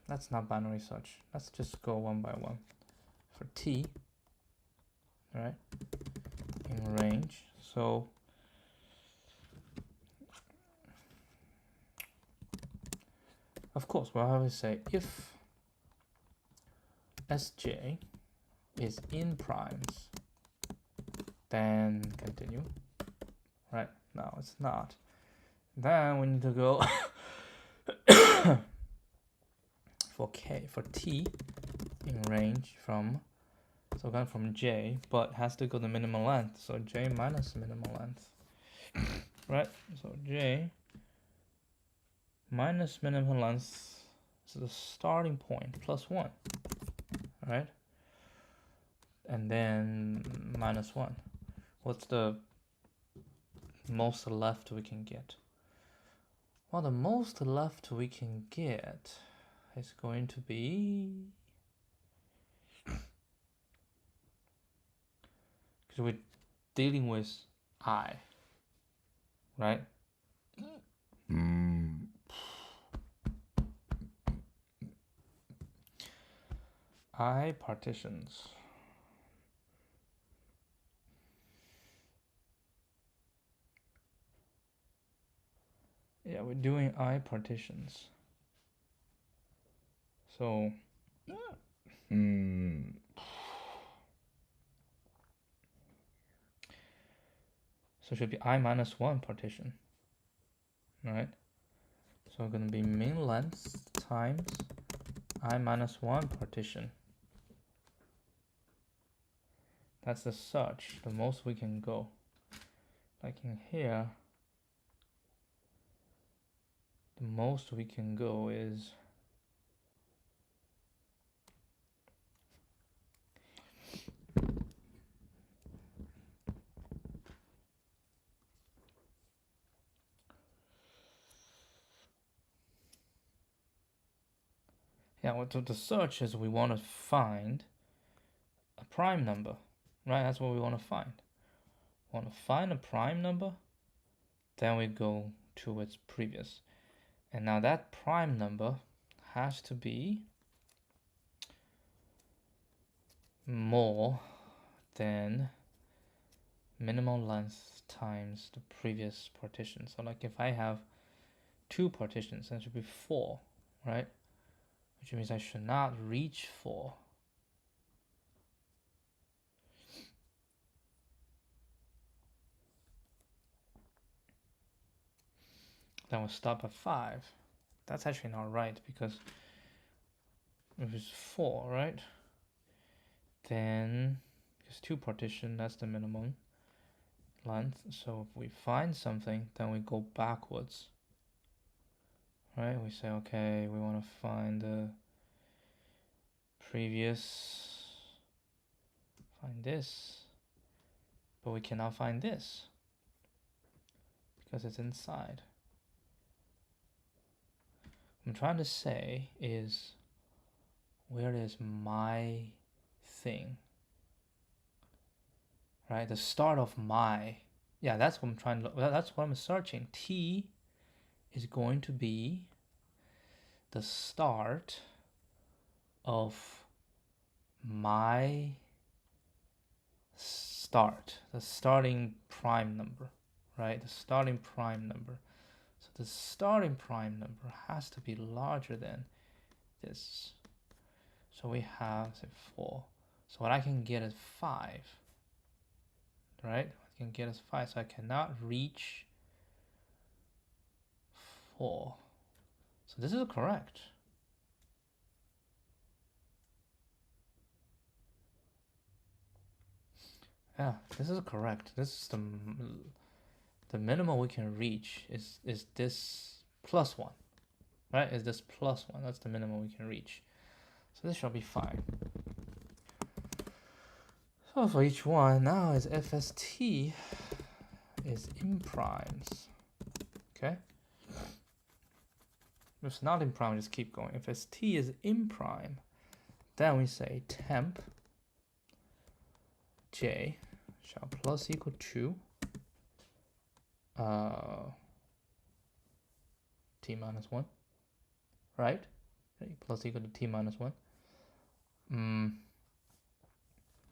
Let's not binary search. Let's just go one by one. For T, right? In range. So of course, we'll have to say if Sj is in primes, then continue. Right? No, it's not. Then we need to go for T in range from, so again from J, but has to go the minimum length. So J minus minimum length. Right? So J minus minimum length is the starting point plus 1. right? And then -1. What's the most left we can get? Well, the most left we can get is going to be, because we're dealing with I, right? I partitions. Yeah, we're doing I partitions. So so it should be I -1 partition, right? So it's gonna be min length times I -1 partition. That's the search, the most we can go. Like in here, the most we can go is what the search is, we want to find a prime number, right? That's what we want to find. Want to find a prime number, then we go to its previous. And now that prime number has to be more than minimum length times the previous partition. So like if I have 2 partitions, then it should be 4, right? Which means I should not reach 4. Then we'll stop at 5. That's actually not right, because if it's 4, right? Then because 2 partition, that's the minimum length. So if we find something, then we go backwards, right? We say, okay, we want to find the previous, find this, but we cannot find this because it's inside. What I'm trying to say is, where is my thing, right? The start of my, yeah, that's what I'm trying to, that's what I'm searching. T is going to be the start of my start, the starting prime number, right? The starting prime number. So the starting prime number has to be larger than this. So we have, say, 4. So what I can get is 5, right? I can get is 5, so I cannot reach 4. So this is correct. Yeah, this is correct. This is the minimum we can reach is this +1, right? Is this +1? That's the minimum we can reach. So this shall be fine. So for each one, now is FST is in primes. Okay. If it's not in prime, just keep going. If ST is in prime, then we say temp J shall plus equal to T minus 1, right? Plus equal to T minus 1.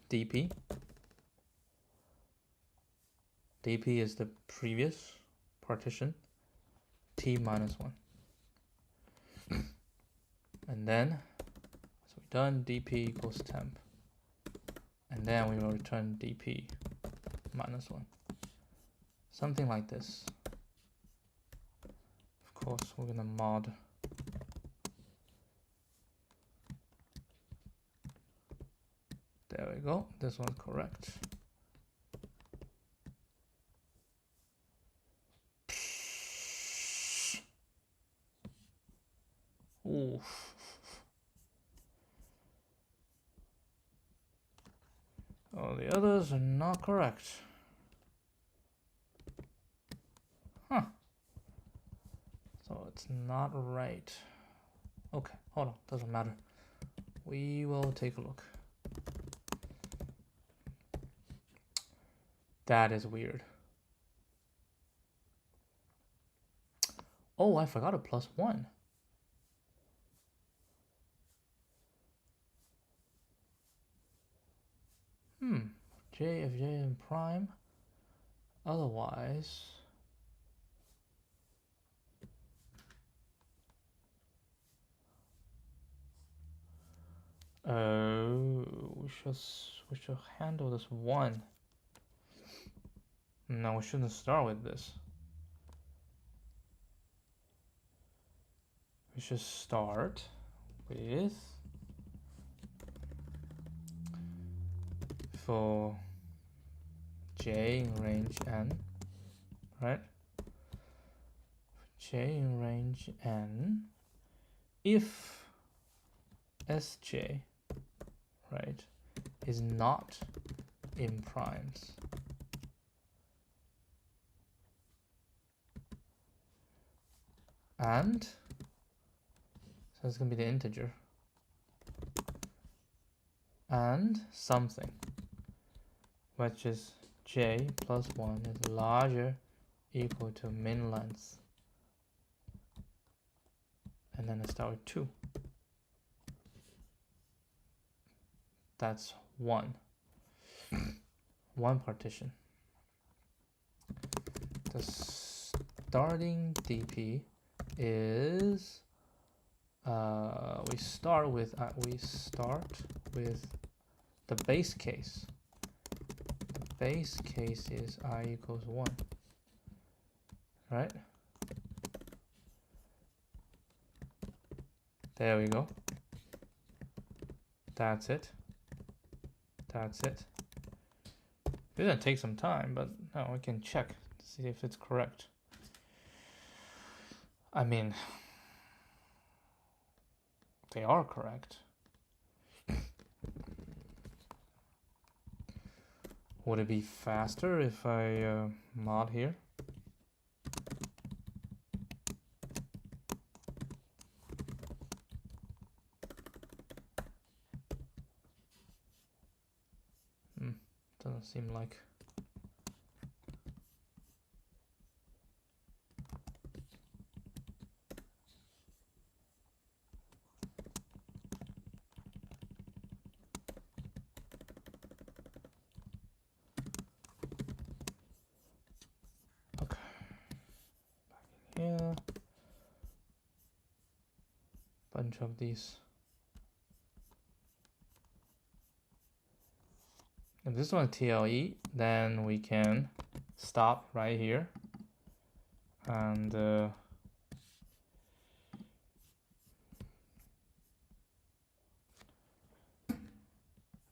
DP. DP is the previous partition, T minus 1. And then, so we've done DP equals temp. And then we will return DP minus 1. Something like this. Of course, we're gonna mod there we go. This one's correct. Oof. So the others are not correct. Huh. So it's not right. Okay, hold on, doesn't matter. We will take a look. That is weird. Oh, I forgot a +1. J if J is prime. Otherwise, we should handle this one. No, we shouldn't start with this. We should start with for J in range n, right? J in range n, if Sj, right, is not in primes, and so it's gonna be the integer, and something which is J plus 1 is larger equal to min length, and then I start with 2. That's one partition. The starting DP is we start with the base case. The base case is I equals 1, right? There we go. That's it. That's it. It's gonna take some time, but no, we can check to see if it's correct. I mean, they are correct. Would it be faster if I mod here? Doesn't seem like. Okay. Back in here. Bunch of these. If this one TLE, then we can stop right here and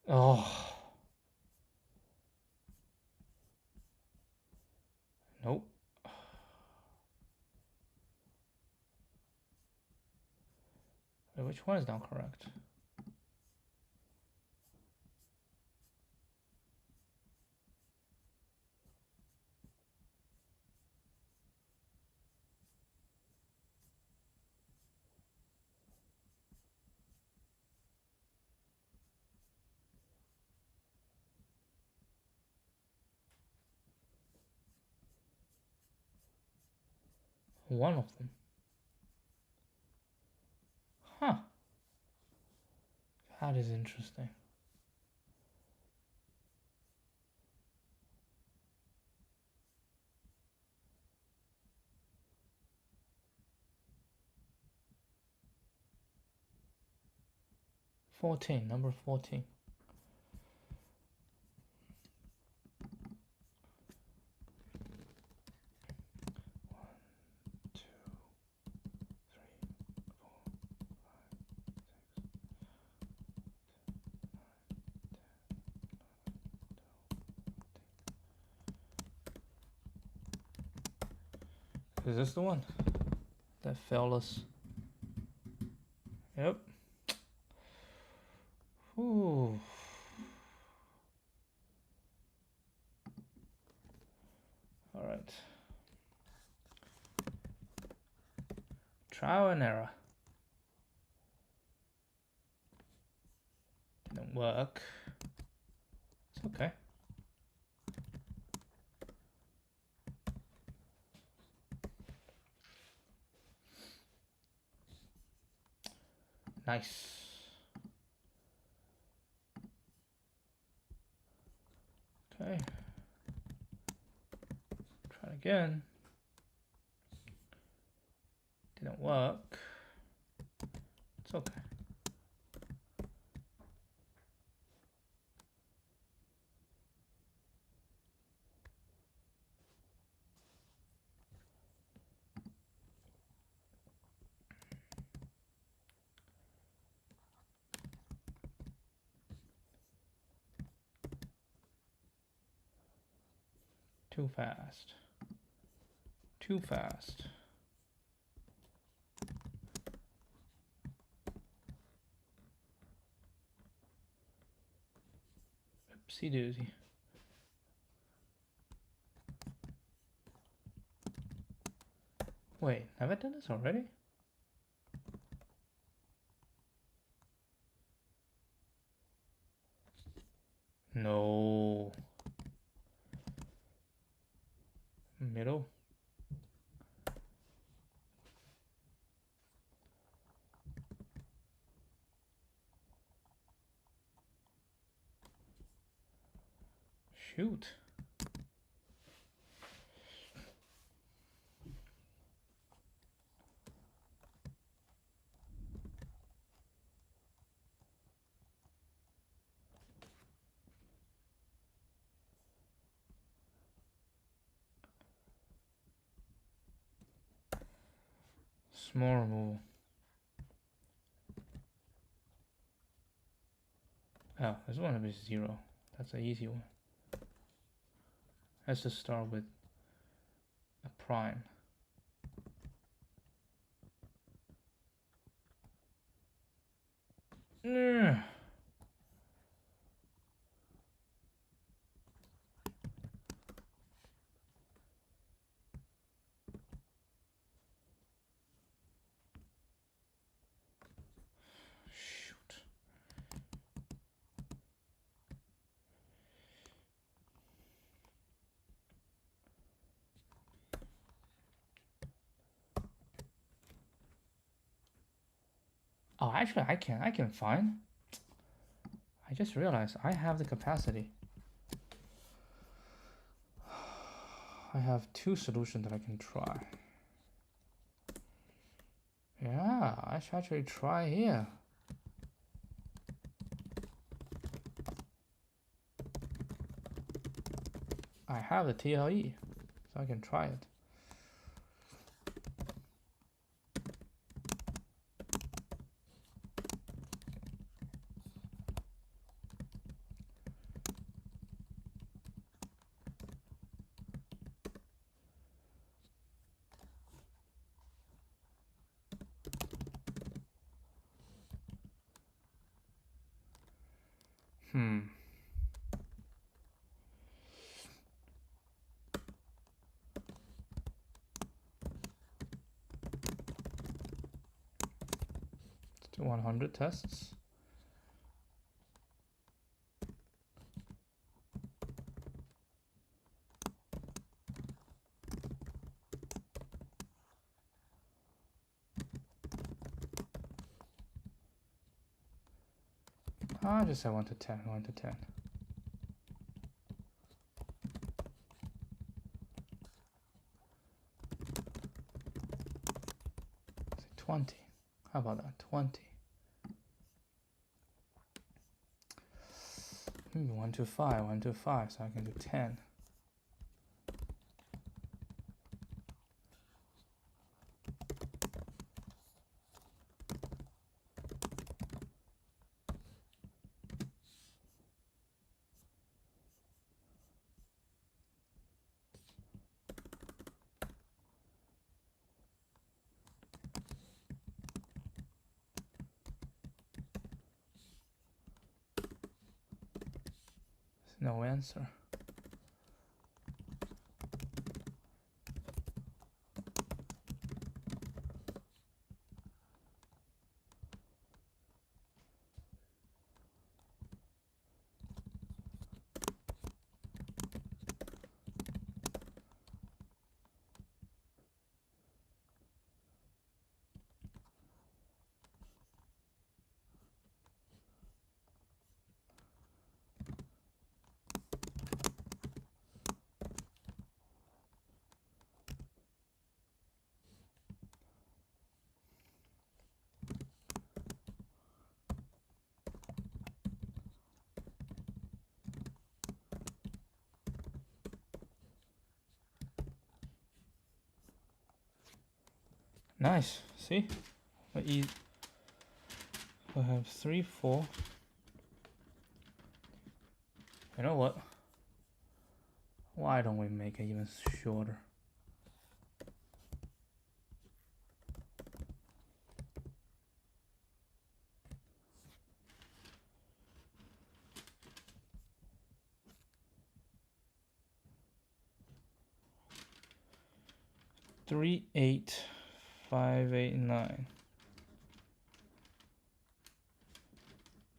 oh nope. Wait, which one is not correct? One of them. Huh. That is interesting. Number 14. Is this the one that failed us? Yep. Ooh. All right. Trial and error. Didn't work. It's okay. Nice. Okay. Try it again. Didn't work. It's okay. Too fast. Too fast. Oopsie doozy. Wait, have I done this already? No. Middle. Shoot. Small removal. Oh, this one is 0. That's an easy one. Let's just start with a prime. Shoot. Oh, actually, I can find. I just realized I have the capacity. I have 2 solutions that I can try. Yeah, I should actually try here. I have the TLE, so I can try it. Let's do 100 tests. I just say 1 to 10, 1 to 10. Say 20. How about that? 20. Maybe 1 to 5, 1 to 5, so I can do 10. No answer. Nice. See? We have 3, 4. You know what? Why don't we make it even shorter? Three, 8, 5, 8, 9.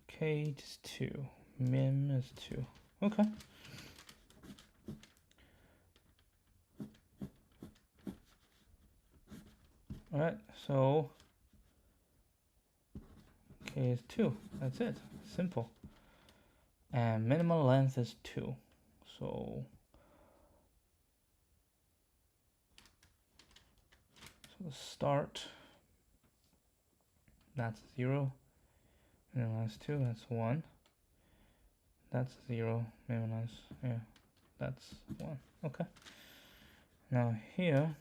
K is 2. Min is 2. Okay. Alright, so K is 2. That's it. Simple. And minimum length is 2. So the start, that's 0. Minimize 2, that's 1. That's 0. Minimize, yeah, that's 1. Okay. Now here,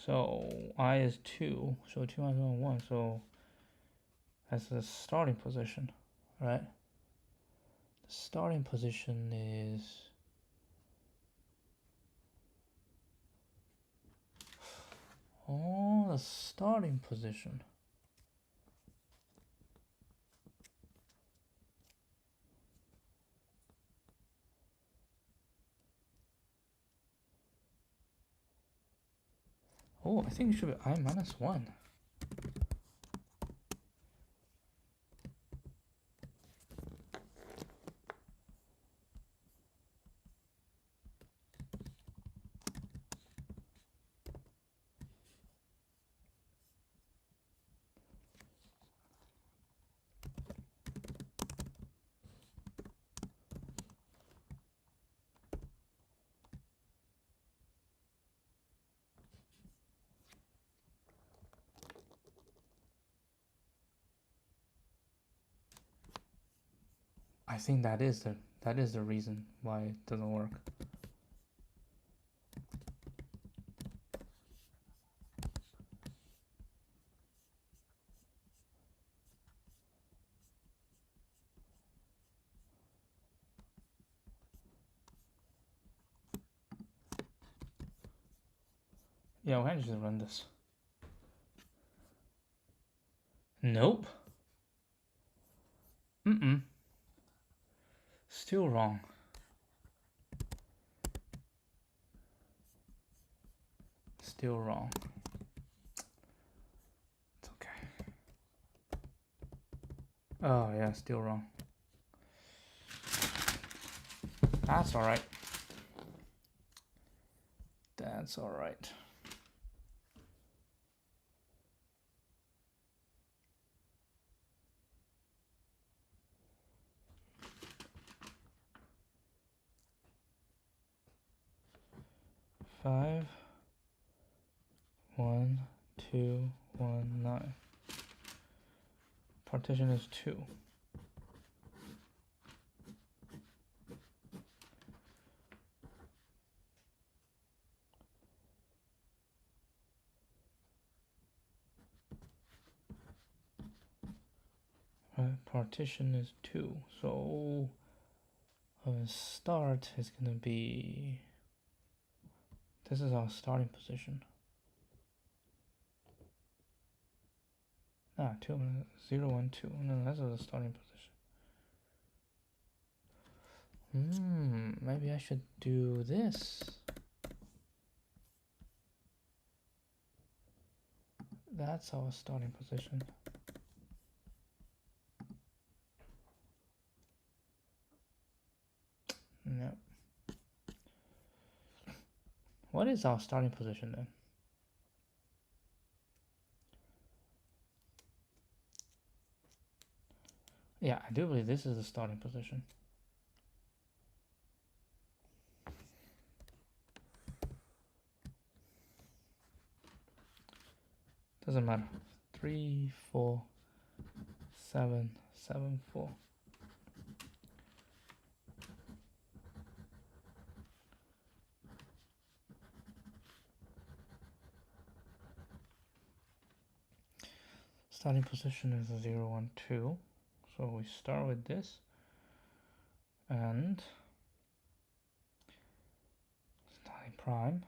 so I is 2, so 2 minus 1, 1, so that's the starting position, right? The starting position is, oh, the starting position. Oh, I think it should be I minus 1. I think that is the reason why it doesn't work. Yeah, why don't you just run this? Nope. Still wrong. Still wrong. It's okay. Oh yeah, still wrong. That's alright. That's alright. Five, 1, 2, 1, 9. Partition is 2. Partition is 2. So start is gonna be, this is our starting position. 2, 0, 1, 2. No, that's the starting position. Maybe I should do this. That's our starting position. No. What is our starting position then? Yeah, I do believe this is the starting position. Doesn't matter. 3, 4, 7, 7, 4. Starting position is a 0, 1, 2. So we start with this. And starting prime.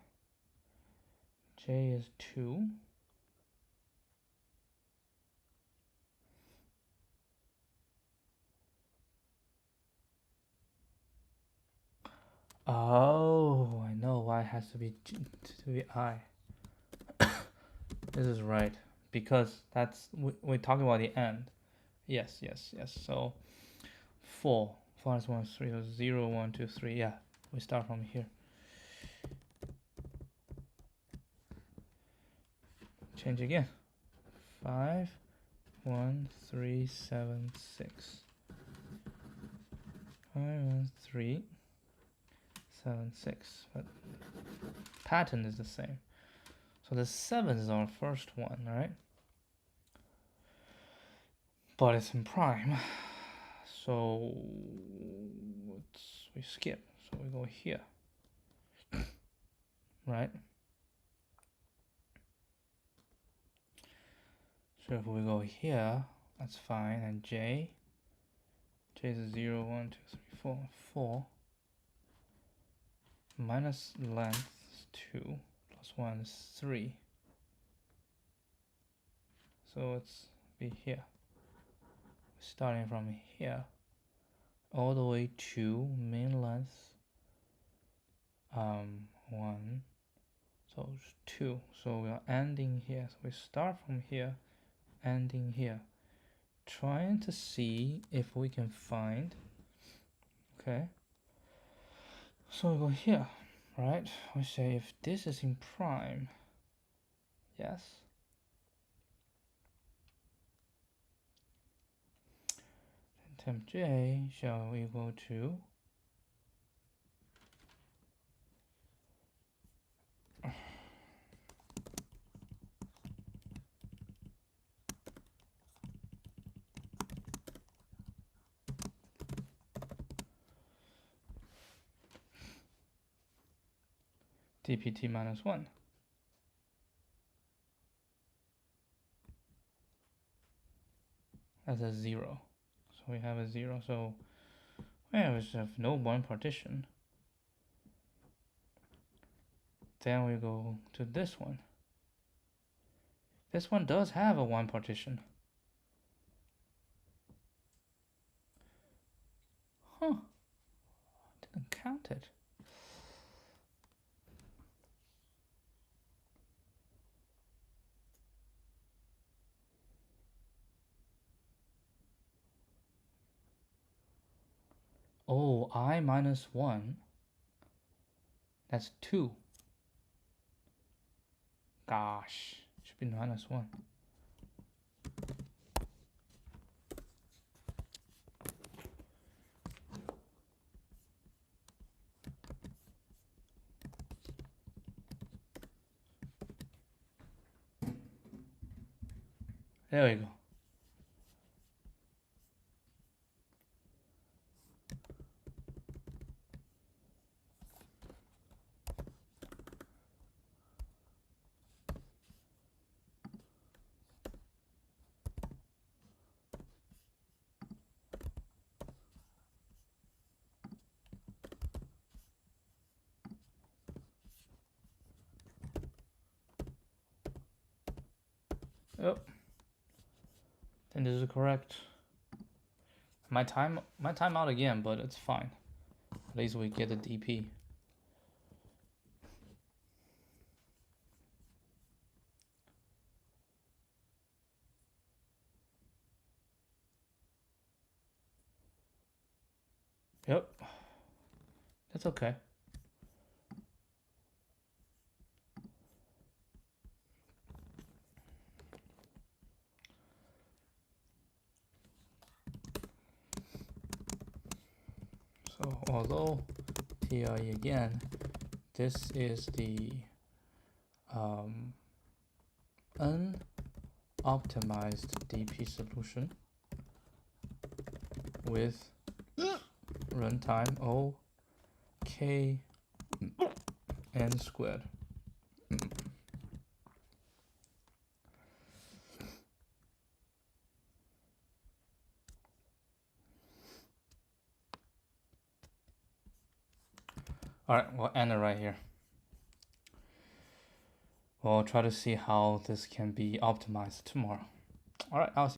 J is 2. Oh, I know why it has to be I. This is right, because that's we're talking about the end. Yes. So 4 minus 1 is 3. So 0, 1, 2, 3. Yeah, we start from here. Change again. 5, 1, 3, 7, 6. 5, 1, 3, 7, 6. But pattern is the same. So the 7 is our first one, right? But it's in prime. So we skip. So we go here. Right? So if we go here, that's fine. And J is 0, 1, 2, 3, 4. 4 minus length is 2 plus 1 is 3. So it's be here. Starting from here all the way to main length 1, so 2. So we are ending here. So we start from here, ending here, trying to see if we can find. Okay, so we go here, right? We say if this is in prime, yes, then temp J shall equal to dpt minus 1. That's a 0. So we have a 0. So we have no one partition. Then we go to this one. This one does have a 1 partition. Huh. Didn't count it. Oh, I minus 1. That's 2. Gosh. Should be minus 1. There we go. Oh, then this is correct. My time out again, but it's fine. At least we get a DP. Yep, that's okay. So although TRE again, this is the unoptimized DP solution. with runtime O K n squared. All right, we'll end it right here. We'll try to see how this can be optimized tomorrow. All right, I'll see